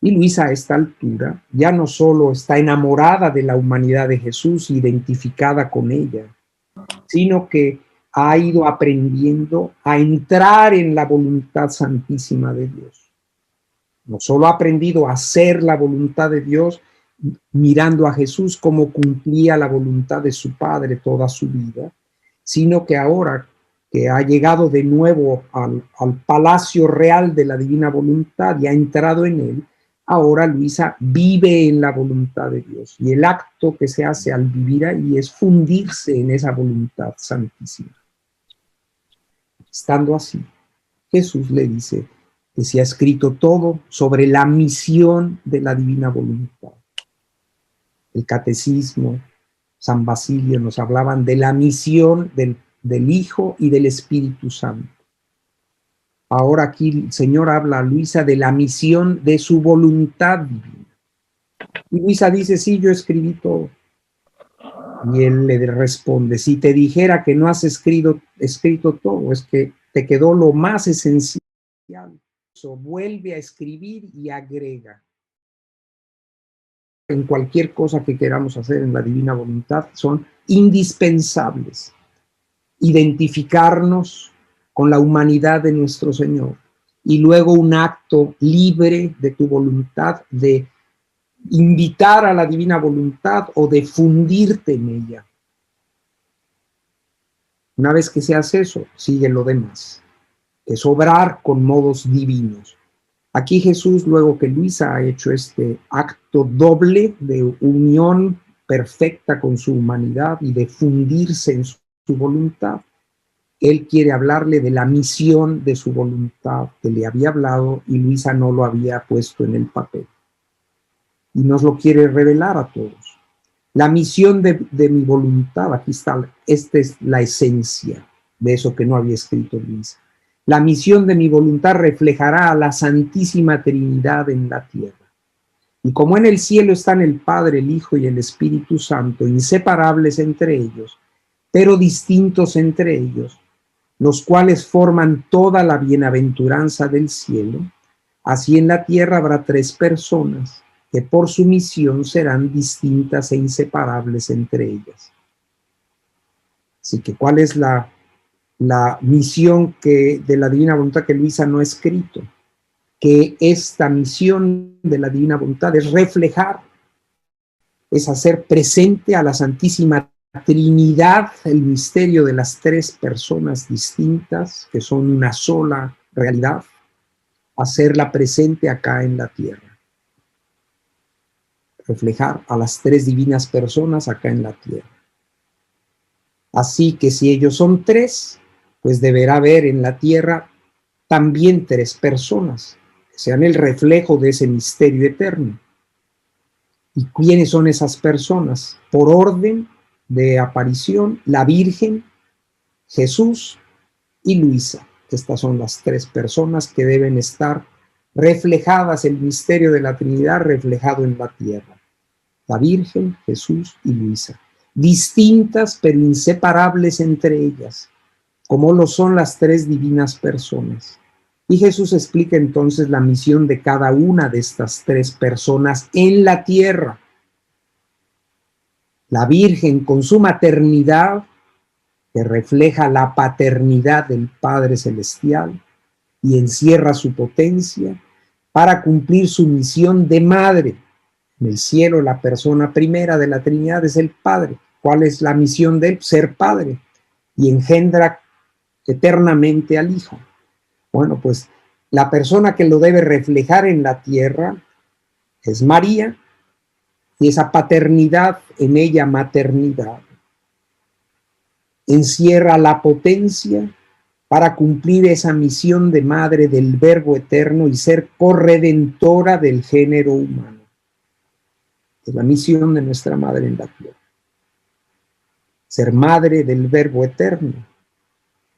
Y Luisa a esta altura ya no solo está enamorada de la humanidad de Jesús, identificada con ella, sino que ha ido aprendiendo a entrar en la voluntad santísima de Dios. No solo ha aprendido a hacer la voluntad de Dios mirando a Jesús como cumplía la voluntad de su Padre toda su vida, sino que ahora que ha llegado de nuevo al palacio real de la divina voluntad y ha entrado en él, ahora Luisa vive en la voluntad de Dios. Y el acto que se hace al vivir ahí es fundirse en esa voluntad santísima. Estando así, Jesús le dice que se ha escrito todo sobre la misión de la divina voluntad. El catecismo, San Basilio nos hablaban de la misión del Hijo y del Espíritu Santo. Ahora aquí el Señor habla a Luisa de la misión de su voluntad divina. Y Luisa dice, sí, yo escribí todo. Y él le responde, si te dijera que no has escrito todo, es que te quedó lo más esencial. Eso, vuelve a escribir y agrega. En cualquier cosa que queramos hacer en la divina voluntad son indispensables. Identificarnos con la humanidad de nuestro Señor y luego un acto libre de tu voluntad de invitar a la divina voluntad o de fundirte en ella. Una vez que se hace eso, sigue lo demás, que es obrar con modos divinos. Aquí Jesús, luego que Luisa ha hecho este acto doble de unión perfecta con su humanidad y de fundirse en su voluntad, él quiere hablarle de la misión de su voluntad que le había hablado y Luisa no lo había puesto en el papel. Y nos lo quiere revelar a todos. La misión de mi voluntad, aquí está, esta es la esencia de eso que no había escrito Luisa. La misión de mi voluntad reflejará a la Santísima Trinidad en la tierra. Y como en el cielo están el Padre, el Hijo y el Espíritu Santo, inseparables entre ellos, pero distintos entre ellos, los cuales forman toda la bienaventuranza del cielo, así en la tierra habrá tres personas, que por su misión serán distintas e inseparables entre ellas. Así que, ¿cuál es la misión de la divina voluntad que Luisa no ha escrito? Que esta misión de la divina voluntad es reflejar, es hacer presente a la Santísima Trinidad, el misterio de las tres personas distintas, que son una sola realidad, hacerla presente acá en la tierra. Reflejar a las tres divinas personas acá en la tierra. Así que si ellos son tres, pues deberá haber en la tierra también tres personas, que sean el reflejo de ese misterio eterno. ¿Y quiénes son esas personas? Por orden de aparición, la Virgen, Jesús y Luisa. Estas son las tres personas que deben estar reflejadas, el misterio de la Trinidad reflejado en la tierra. La Virgen, Jesús y Luisa. Distintas pero inseparables entre ellas, como lo son las tres divinas personas. Y Jesús explica entonces la misión de cada una de estas tres personas en la tierra. La Virgen con su maternidad, que refleja la paternidad del Padre Celestial y encierra su potencia para cumplir su misión de madre. En el cielo, la persona primera de la Trinidad es el Padre. ¿Cuál es la misión de él? Ser Padre. Y engendra eternamente al Hijo. Bueno, pues la persona que lo debe reflejar en la tierra es María, y esa paternidad, en ella maternidad, encierra la potencia para cumplir esa misión de madre del Verbo eterno y ser corredentora del género humano. Es la misión de nuestra madre en la tierra. Ser madre del Verbo eterno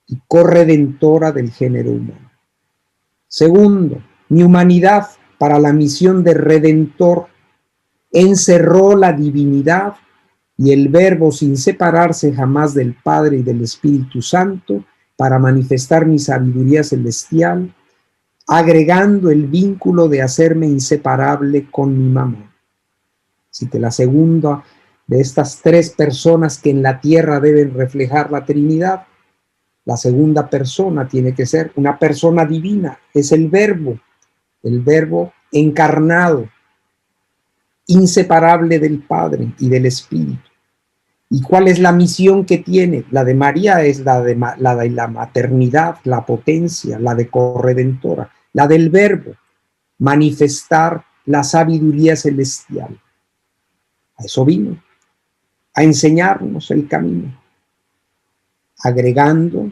y corredentora del género humano. Segundo, mi humanidad para la misión de redentor encerró la divinidad y el Verbo sin separarse jamás del Padre y del Espíritu Santo para manifestar mi sabiduría celestial, agregando el vínculo de hacerme inseparable con mi mamá. Así que la segunda de estas tres personas que en la tierra deben reflejar la Trinidad, la segunda persona tiene que ser una persona divina, es el Verbo encarnado, inseparable del Padre y del Espíritu. ¿Y cuál es la misión que tiene? La de María es la de la maternidad, la potencia, la de corredentora. La del Verbo, manifestar la sabiduría celestial. A eso vino, a enseñarnos el camino, agregando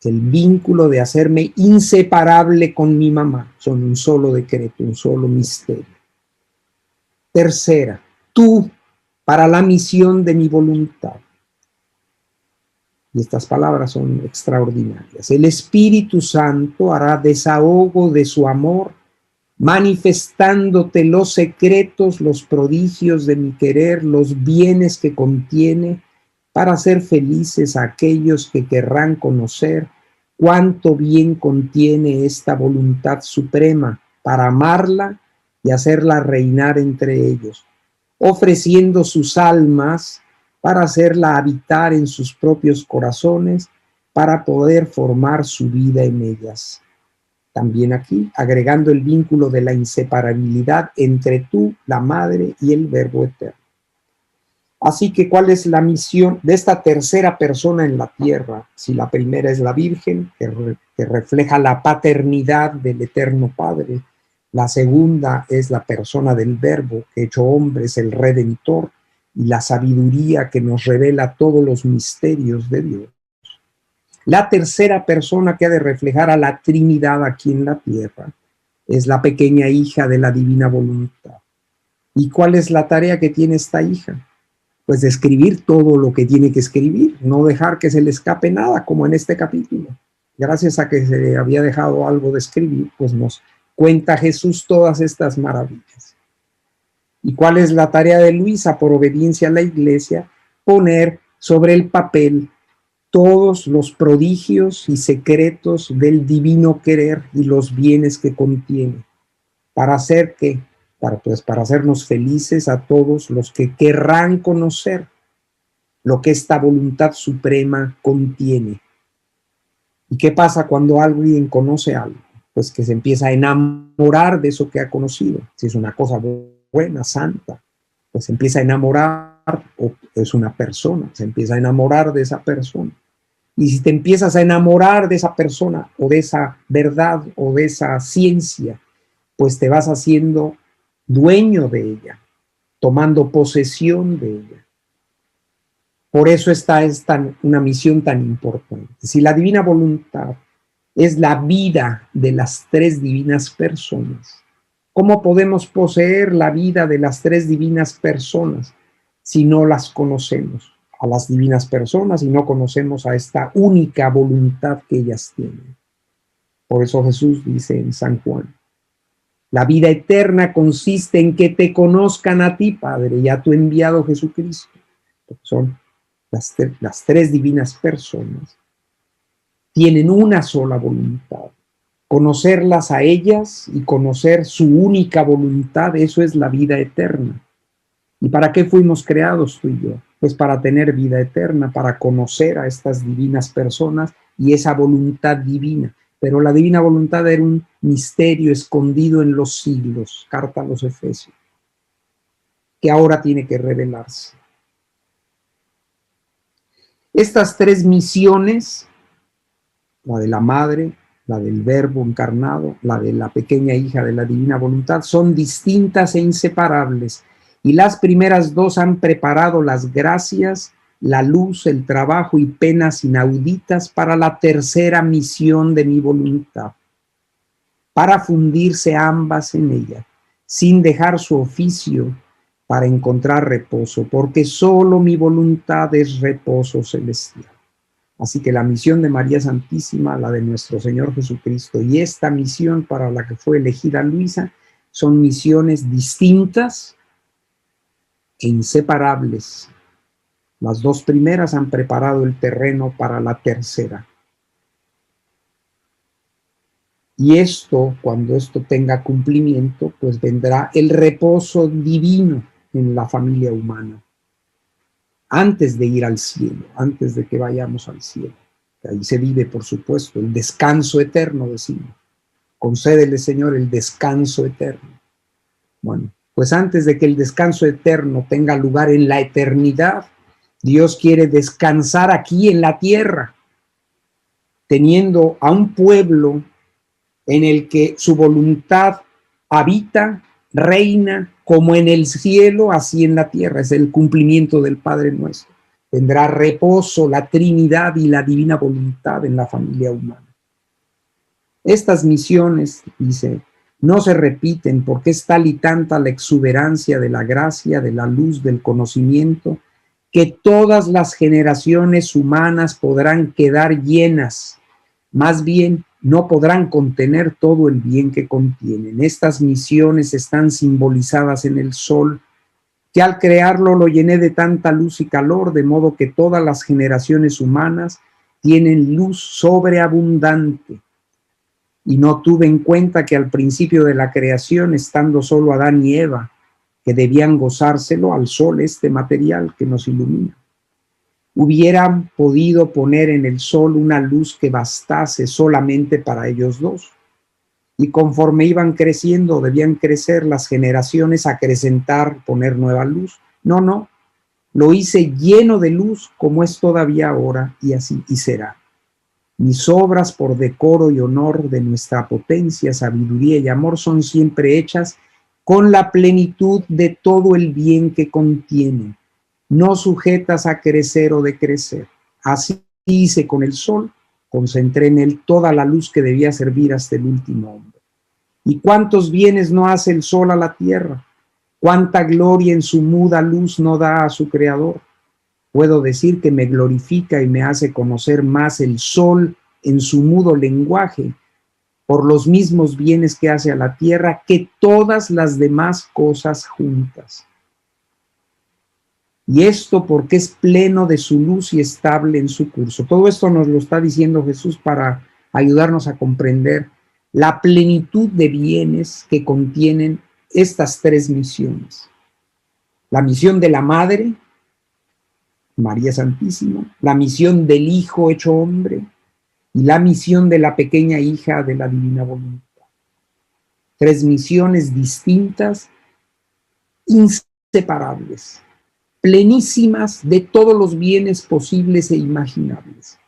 el vínculo de hacerme inseparable con mi mamá. Son un solo decreto, un solo misterio. Tercera, tú para la misión de mi voluntad. Y estas palabras son extraordinarias. El Espíritu Santo hará desahogo de su amor, manifestándote los secretos, los prodigios de mi querer, los bienes que contiene, para hacer felices a aquellos que querrán conocer cuánto bien contiene esta voluntad suprema para amarla y hacerla reinar entre ellos, ofreciendo sus almas para hacerla habitar en sus propios corazones, para poder formar su vida en ellas. También aquí, agregando el vínculo de la inseparabilidad entre tú, la Madre, y el Verbo eterno. Así que, ¿cuál es la misión de esta tercera persona en la tierra? Si la primera es la Virgen, que refleja la paternidad del Eterno Padre. La segunda es la persona del Verbo, que hecho hombre es el Redentor, y la sabiduría que nos revela todos los misterios de Dios. La tercera persona que ha de reflejar a la Trinidad aquí en la tierra es la pequeña hija de la divina voluntad. ¿Y cuál es la tarea que tiene esta hija? Pues de escribir todo lo que tiene que escribir, no dejar que se le escape nada, como en este capítulo. Gracias a que se le había dejado algo de escribir, pues nos cuenta Jesús todas estas maravillas. ¿Y cuál es la tarea de Luisa, por obediencia a la Iglesia? Poner sobre el papel todos los prodigios y secretos del divino querer y los bienes que contiene, para hacer que para hacernos felices a todos los que querrán conocer lo que esta voluntad suprema contiene. ¿Y qué pasa cuando alguien conoce algo? Pues que se empieza a enamorar de eso que ha conocido. Si es una cosa buena, santa, pues se empieza a enamorar, o es una persona, se empieza a enamorar de esa persona. Y si te empiezas a enamorar de esa persona, o de esa verdad, o de esa ciencia, pues te vas haciendo dueño de ella, tomando posesión de ella. Por eso esta es una misión tan importante. Si la divina voluntad es la vida de las tres divinas personas, ¿cómo podemos poseer la vida de las tres divinas personas si no las conocemos a las divinas personas y no conocemos a esta única voluntad que ellas tienen? Por eso Jesús dice en San Juan: la vida eterna consiste en que te conozcan a ti, Padre, y a tu enviado Jesucristo. Son las tres divinas personas. Tienen una sola voluntad. Conocerlas a ellas y conocer su única voluntad, eso es la vida eterna. ¿Y para qué fuimos creados tú y yo? Pues para tener vida eterna, para conocer a estas divinas personas y esa voluntad divina. Pero la divina voluntad era un misterio escondido en los siglos, carta a los Efesios, que ahora tiene que revelarse. Estas tres misiones, la de la Madre, la del Verbo encarnado, la de la pequeña hija de la divina voluntad, son distintas e inseparables, y las primeras dos han preparado las gracias, la luz, el trabajo y penas inauditas para la tercera misión de mi voluntad, para fundirse ambas en ella, sin dejar su oficio, para encontrar reposo, porque solo mi voluntad es reposo celestial. Así que la misión de María Santísima, la de nuestro Señor Jesucristo, y esta misión para la que fue elegida Luisa, son misiones distintas e inseparables. Las dos primeras han preparado el terreno para la tercera. Y esto, cuando esto tenga cumplimiento, pues vendrá el reposo divino en la familia humana, antes de ir al cielo, antes de que vayamos al cielo. Ahí se vive, por supuesto, el descanso eterno, decimos. Concédele, Señor, el descanso eterno. Bueno, pues antes de que el descanso eterno tenga lugar en la eternidad, Dios quiere descansar aquí en la tierra, teniendo a un pueblo en el que su voluntad habita, reina, como en el cielo, así en la tierra. Es el cumplimiento del Padre Nuestro. Tendrá reposo la Trinidad y la divina voluntad en la familia humana. Estas misiones, dice, no se repiten porque es tal y tanta la exuberancia de la gracia, de la luz, del conocimiento, que todas las generaciones humanas podrán quedar llenas. Más bien, no podrán contener todo el bien que contienen. Estas misiones están simbolizadas en el sol, que al crearlo lo llené de tanta luz y calor, de modo que todas las generaciones humanas tienen luz sobreabundante. Y no tuve en cuenta que al principio de la creación, estando solo Adán y Eva, que debían gozárselo al sol este material que nos ilumina, hubieran podido poner en el sol una luz que bastase solamente para ellos dos. Y conforme iban creciendo, debían crecer las generaciones, acrecentar, poner nueva luz. No, no, lo hice lleno de luz como es todavía ahora, y así y será. Mis obras por decoro y honor de nuestra potencia, sabiduría y amor son siempre hechas con la plenitud de todo el bien que contienen, no sujetas a crecer o decrecer. Así hice con el sol, concentré en él toda la luz que debía servir hasta el último hombre. ¿Y cuántos bienes no hace el sol a la tierra? ¿Cuánta gloria en su muda luz no da a su creador? Puedo decir que me glorifica y me hace conocer más el sol en su mudo lenguaje, por los mismos bienes que hace a la tierra, que todas las demás cosas juntas. Y esto porque es pleno de su luz y estable en su curso. Todo esto nos lo está diciendo Jesús para ayudarnos a comprender la plenitud de bienes que contienen estas tres misiones. La misión de la Madre, María Santísima, la misión del Hijo hecho hombre y la misión de la pequeña hija de la divina voluntad. Tres misiones distintas, inseparables, plenísimas de todos los bienes posibles e imaginables.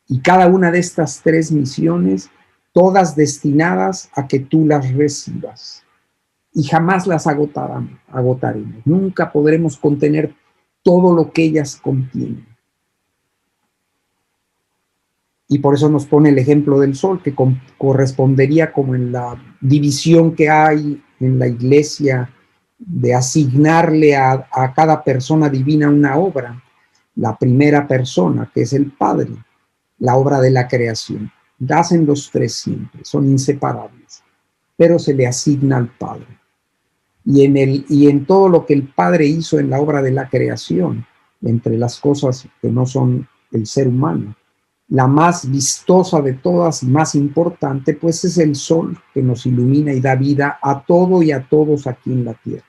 Y cada una de estas tres misiones, todas destinadas a que tú las recibas. Y jamás las agotaremos. Nunca podremos contener todo lo que ellas contienen. Y por eso nos pone el ejemplo del sol, que correspondería como en la división que hay en la iglesia de asignarle a cada persona divina una obra. La primera persona, que es el Padre, la obra de la creación. Hacen los tres siempre, son inseparables, pero se le asigna al Padre. Y en todo lo que el Padre hizo en la obra de la creación, entre las cosas que no son el ser humano, la más vistosa de todas y más importante, pues es el sol que nos ilumina y da vida a todo y a todos aquí en la tierra.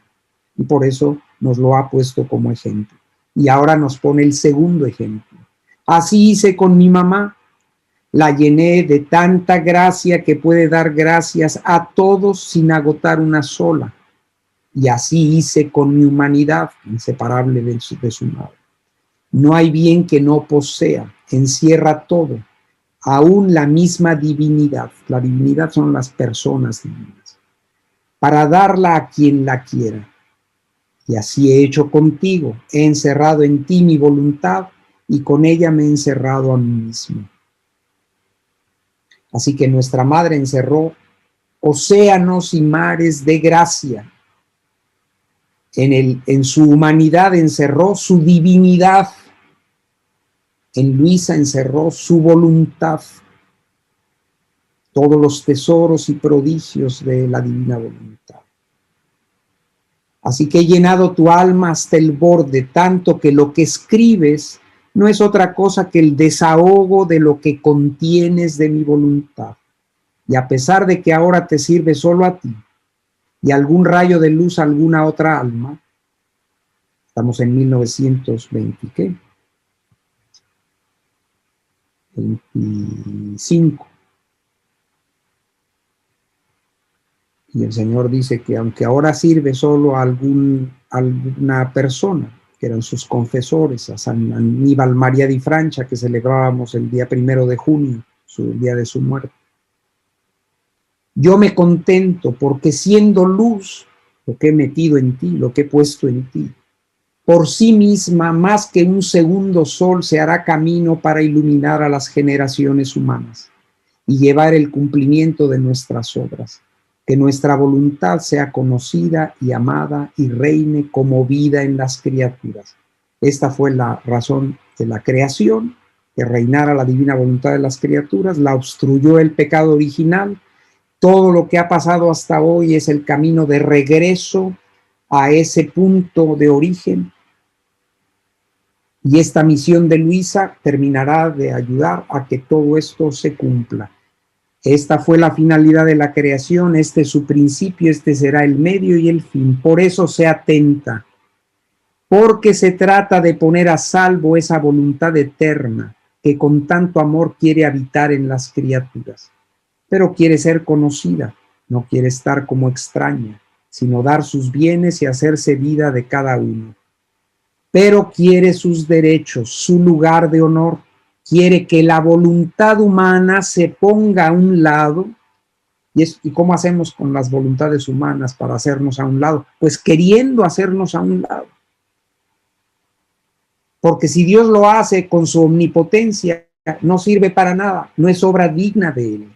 Y por eso nos lo ha puesto como ejemplo. Y ahora nos pone el segundo ejemplo. Así hice con mi mamá, la llené de tanta gracia que puede dar gracias a todos sin agotar una sola. Y así hice con mi humanidad, inseparable de su madre. No hay bien que no posea, encierra todo, aún la misma divinidad. La divinidad son las personas divinas, para darla a quien la quiera. Y así he hecho contigo, he encerrado en ti mi voluntad y con ella me he encerrado a mí mismo. Así que nuestra madre encerró océanos y mares de gracia. En su humanidad encerró su divinidad. En Luisa encerró su voluntad. Todos los tesoros y prodigios de la divina voluntad. Así que he llenado tu alma hasta el borde, tanto que lo que escribes no es otra cosa que el desahogo de lo que contienes de mi voluntad. Y a pesar de que ahora te sirve solo a ti y algún rayo de luz a alguna otra alma, estamos en 1920, ¿qué? 25. Y el Señor dice que aunque ahora sirve solo a alguna persona, que eran sus confesores, a San Aníbal María di Francia, que celebrábamos el día 1 de junio, el día de su muerte. Yo me contento porque siendo luz, lo que he metido en ti, lo que he puesto en ti, por sí misma, más que un segundo sol, se hará camino para iluminar a las generaciones humanas y llevar el cumplimiento de nuestras obras. Que nuestra voluntad sea conocida y amada y reine como vida en las criaturas. Esta fue la razón de la creación, que reinara la divina voluntad de las criaturas, la obstruyó el pecado original. Todo lo que ha pasado hasta hoy es el camino de regreso a ese punto de origen Y esta misión de Luisa terminará de ayudar a que todo esto se cumpla. Esta fue la finalidad de la creación, este es su principio, este será el medio y el fin. Por eso se atenta, porque se trata de poner a salvo esa voluntad eterna que con tanto amor quiere habitar en las criaturas. Pero quiere ser conocida, no quiere estar como extraña, sino dar sus bienes y hacerse vida de cada uno. Pero quiere sus derechos, su lugar de honor, quiere que la voluntad humana se ponga a un lado. ¿Y cómo hacemos con las voluntades humanas para hacernos a un lado? Pues queriendo hacernos a un lado. Porque si Dios lo hace con su omnipotencia, no sirve para nada, no es obra digna de Él.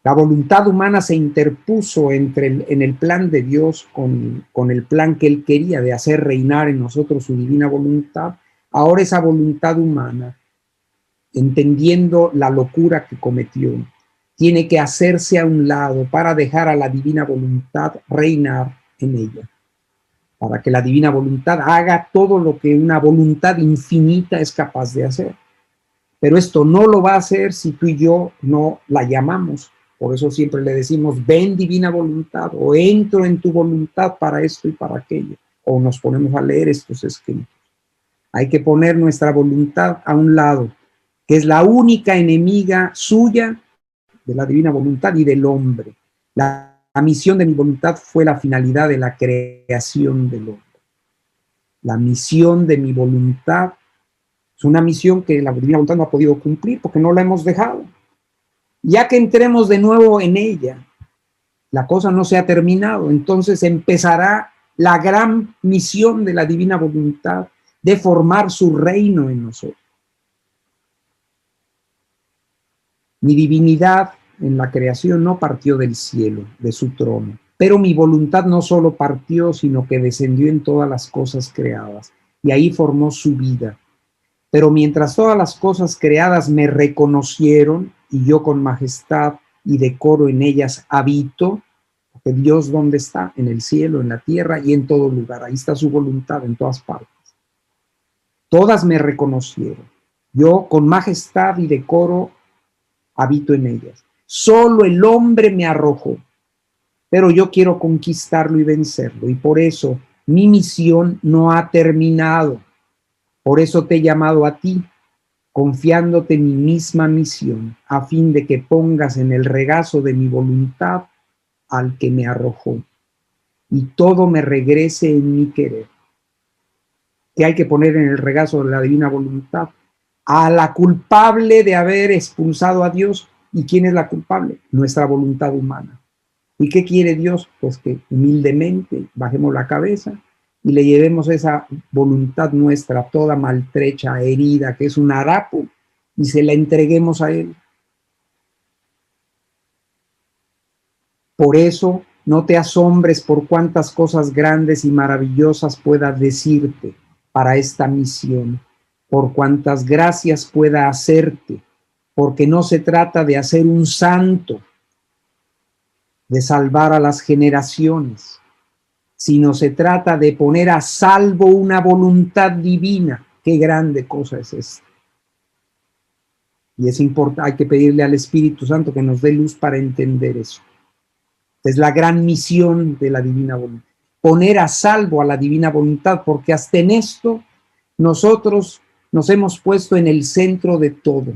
La voluntad humana se interpuso en el plan de Dios con el plan que Él quería de hacer reinar en nosotros su divina voluntad. Ahora esa voluntad humana, entendiendo la locura que cometió, tiene que hacerse a un lado para dejar a la divina voluntad reinar en ella, para que la divina voluntad haga todo lo que una voluntad infinita es capaz de hacer. Pero esto no lo va a hacer si tú y yo no la llamamos. Por eso siempre le decimos, ven divina voluntad, o entro en tu voluntad para esto y para aquello, o nos ponemos a leer estos escritos. Hay que poner nuestra voluntad a un lado, que es la única enemiga suya, de la divina voluntad y del hombre. La misión de mi voluntad fue la finalidad de la creación del hombre. La misión de mi voluntad es una misión que la divina voluntad no ha podido cumplir porque no la hemos dejado. Ya que entremos de nuevo en ella, la cosa no se ha terminado, entonces empezará la gran misión de la divina voluntad de formar su reino en nosotros. Mi divinidad en la creación no partió del cielo, de su trono, pero mi voluntad no solo partió, sino que descendió en todas las cosas creadas, y ahí formó su vida. Pero mientras todas las cosas creadas me reconocieron, y yo con majestad y decoro en ellas habito, porque Dios, ¿dónde está? En el cielo, en la tierra y en todo lugar. Ahí está su voluntad en todas partes. Todas me reconocieron. Yo con majestad y decoro habito en ellas. Solo el hombre me arrojó, pero yo quiero conquistarlo y vencerlo, y por eso mi misión no ha terminado. Por eso te he llamado a ti, confiándote mi misma misión, a fin de que pongas en el regazo de mi voluntad al que me arrojó, y todo me regrese en mi querer. ¿Qué hay que poner en el regazo de la divina voluntad? A la culpable de haber expulsado a Dios. ¿Y quién es la culpable? Nuestra voluntad humana. ¿Y qué quiere Dios? Pues que humildemente bajemos la cabeza y le llevemos esa voluntad nuestra, toda maltrecha, herida, que es un harapo, y se la entreguemos a Él. Por eso, no te asombres por cuántas cosas grandes y maravillosas pueda decirte para esta misión, por cuántas gracias pueda hacerte, porque no se trata de hacer un santo, de salvar a las generaciones, sino se trata de poner a salvo una voluntad divina. Qué grande cosa es esta. Y es importante, hay que pedirle al Espíritu Santo que nos dé luz para entender eso. Es la gran misión de la divina voluntad. Poner a salvo a la divina voluntad, porque hasta en esto nosotros nos hemos puesto en el centro de todo.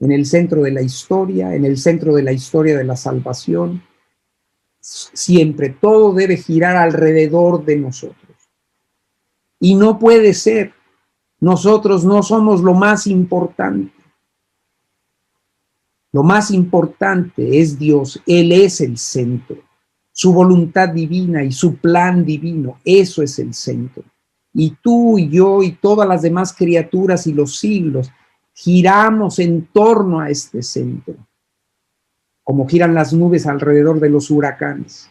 En el centro de la historia, en el centro de la historia de la salvación. Siempre todo debe girar alrededor de nosotros. Y no puede ser. Nosotros no somos lo más importante. Lo más importante es Dios. Él es el centro. Su voluntad divina y su plan divino, eso es el centro. Y tú y yo y todas las demás criaturas y los siglos giramos en torno a este centro, como giran las nubes alrededor de los huracanes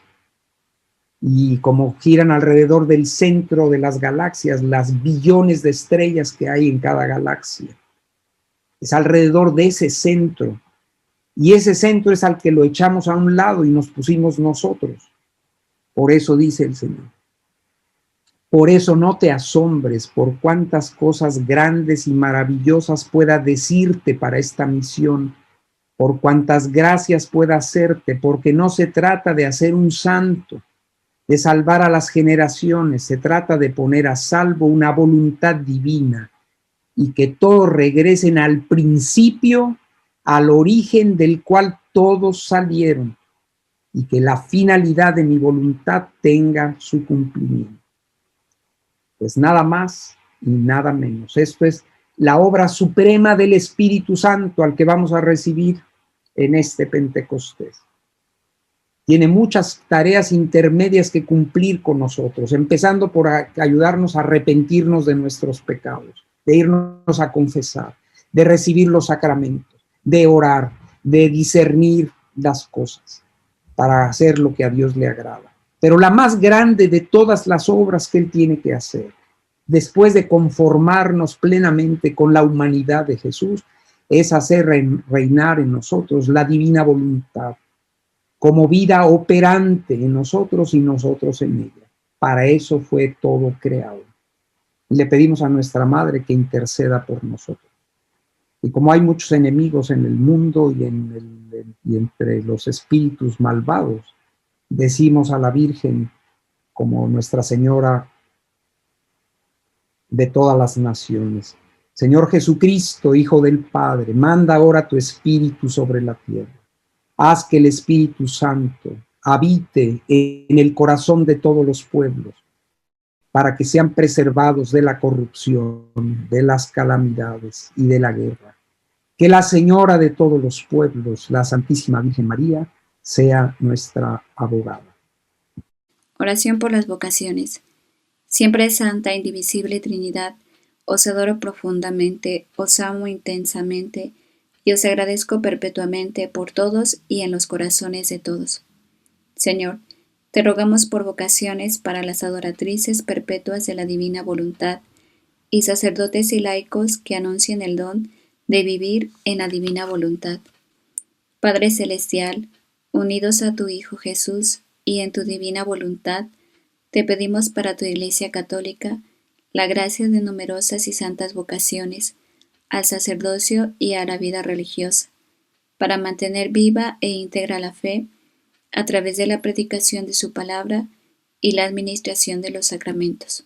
y como giran alrededor del centro de las galaxias, las billones de estrellas que hay en cada galaxia. Es alrededor de ese centro. Y ese centro es al que lo echamos a un lado y nos pusimos nosotros. Por eso dice el Señor: Por eso no te asombres por cuántas cosas grandes y maravillosas pueda decirte para esta misión, por cuantas gracias pueda hacerte, porque no se trata de hacer un santo, de salvar a las generaciones, se trata de poner a salvo una voluntad divina y que todos regresen al principio, al origen del cual todos salieron, y que la finalidad de mi voluntad tenga su cumplimiento. Pues nada más y nada menos. Esto es la obra suprema del Espíritu Santo al que vamos a recibir en este Pentecostés. Tiene muchas tareas intermedias que cumplir con nosotros, empezando por ayudarnos a arrepentirnos de nuestros pecados, de irnos a confesar, de recibir los sacramentos, de orar, de discernir las cosas para hacer lo que a Dios le agrada. Pero la más grande de todas las obras que Él tiene que hacer, después de conformarnos plenamente con la humanidad de Jesús, es hacer reinar en nosotros la divina voluntad, como vida operante en nosotros y nosotros en ella. Para eso fue todo creado. Le pedimos a nuestra Madre que interceda por nosotros. Y como hay muchos enemigos en el mundo y entre los espíritus malvados, decimos a la Virgen, como Nuestra Señora de todas las naciones: Señor Jesucristo, Hijo del Padre, manda ahora tu Espíritu sobre la tierra. Haz que el Espíritu Santo habite en el corazón de todos los pueblos, para que sean preservados de la corrupción, de las calamidades y de la guerra. Que la Señora de todos los pueblos, la Santísima Virgen María, sea nuestra abogada. Oración por las vocaciones. Siempre Santa, Indivisible Trinidad, os adoro profundamente, os amo intensamente y os agradezco perpetuamente por todos y en los corazones de todos. Señor, te rogamos por vocaciones para las adoratrices perpetuas de la divina voluntad y sacerdotes y laicos que anuncien el don de vivir en la divina voluntad. Padre Celestial, unidos a tu Hijo Jesús y en tu divina voluntad, te pedimos para tu Iglesia Católica la gracia de numerosas y santas vocaciones al sacerdocio y a la vida religiosa, para mantener viva e íntegra la fe a través de la predicación de su palabra y la administración de los sacramentos.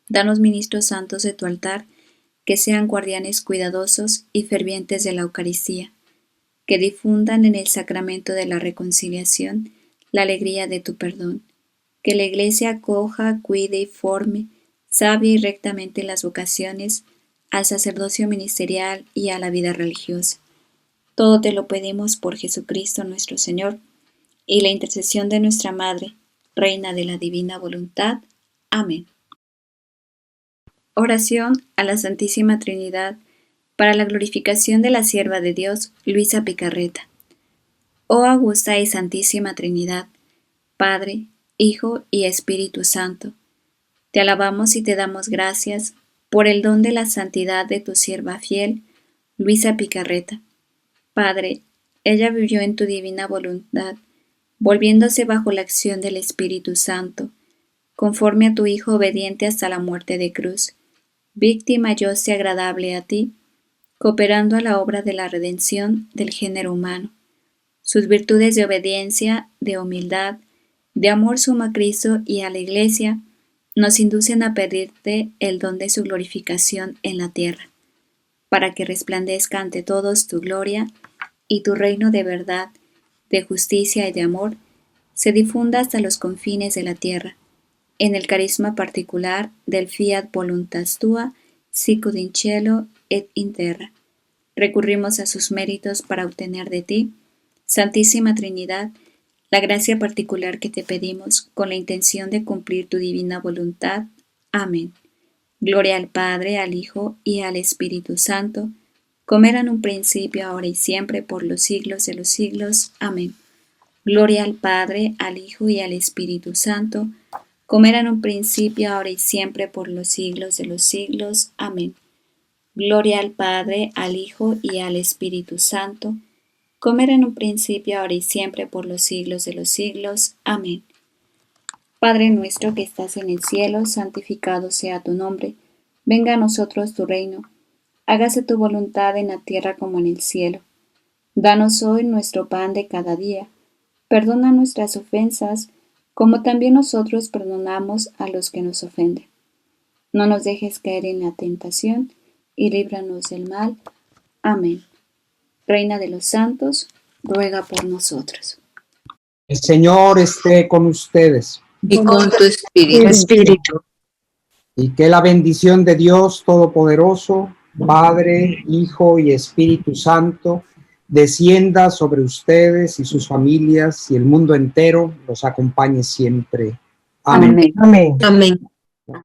Danos ministros santos de tu altar, que sean guardianes cuidadosos y fervientes de la Eucaristía, que difundan en el sacramento de la reconciliación la alegría de tu perdón, que la Iglesia acoja, cuide y forme sabia y rectamente las vocaciones al sacerdocio ministerial y a la vida religiosa. Todo te lo pedimos por Jesucristo nuestro Señor, y la intercesión de nuestra Madre, Reina de la Divina Voluntad. Amén. Oración a la Santísima Trinidad para la glorificación de la sierva de Dios, Luisa Picarreta. Oh augusta y Santísima Trinidad, Padre, Hijo y Espíritu Santo, te alabamos y te damos gracias por el don de la santidad de tu sierva fiel, Luisa Picarreta. Padre, ella vivió en tu divina voluntad, volviéndose bajo la acción del Espíritu Santo, conforme a tu Hijo obediente hasta la muerte de cruz, víctima justa y agradable a ti, cooperando a la obra de la redención del género humano. Sus virtudes de obediencia, de humildad, de amor sumo a Cristo y a la Iglesia, nos inducen a pedirte el don de su glorificación en la tierra, para que resplandezca ante todos tu gloria y tu reino de verdad, de justicia y de amor, se difunda hasta los confines de la tierra, en el carisma particular del fiat voluntas tua, sicut in cielo et in terra. Recurrimos a sus méritos para obtener de ti, Santísima Trinidad, la gracia particular que te pedimos con la intención de cumplir tu divina voluntad. Amén. Gloria al Padre, al Hijo y al Espíritu Santo, como era en un principio, ahora y siempre, por los siglos de los siglos. Amén. Gloria al Padre, al Hijo y al Espíritu Santo, como era en un principio, ahora y siempre, por los siglos de los siglos. Amén. Gloria al Padre, al Hijo y al Espíritu Santo, como era en un principio, ahora y siempre, por los siglos de los siglos. Amén. Padre nuestro que estás en el cielo, santificado sea tu nombre. Venga a nosotros tu reino. Hágase tu voluntad en la tierra como en el cielo. Danos hoy nuestro pan de cada día. Perdona nuestras ofensas, como también nosotros perdonamos a los que nos ofenden. No nos dejes caer en la tentación, y líbranos del mal. Amén. Reina de los santos, ruega por nosotros. El Señor esté con ustedes. Y con tu espíritu. Y que la bendición de Dios Todopoderoso, Padre, Hijo y Espíritu Santo, descienda sobre ustedes y sus familias y el mundo entero los acompañe siempre. Amén. Amén.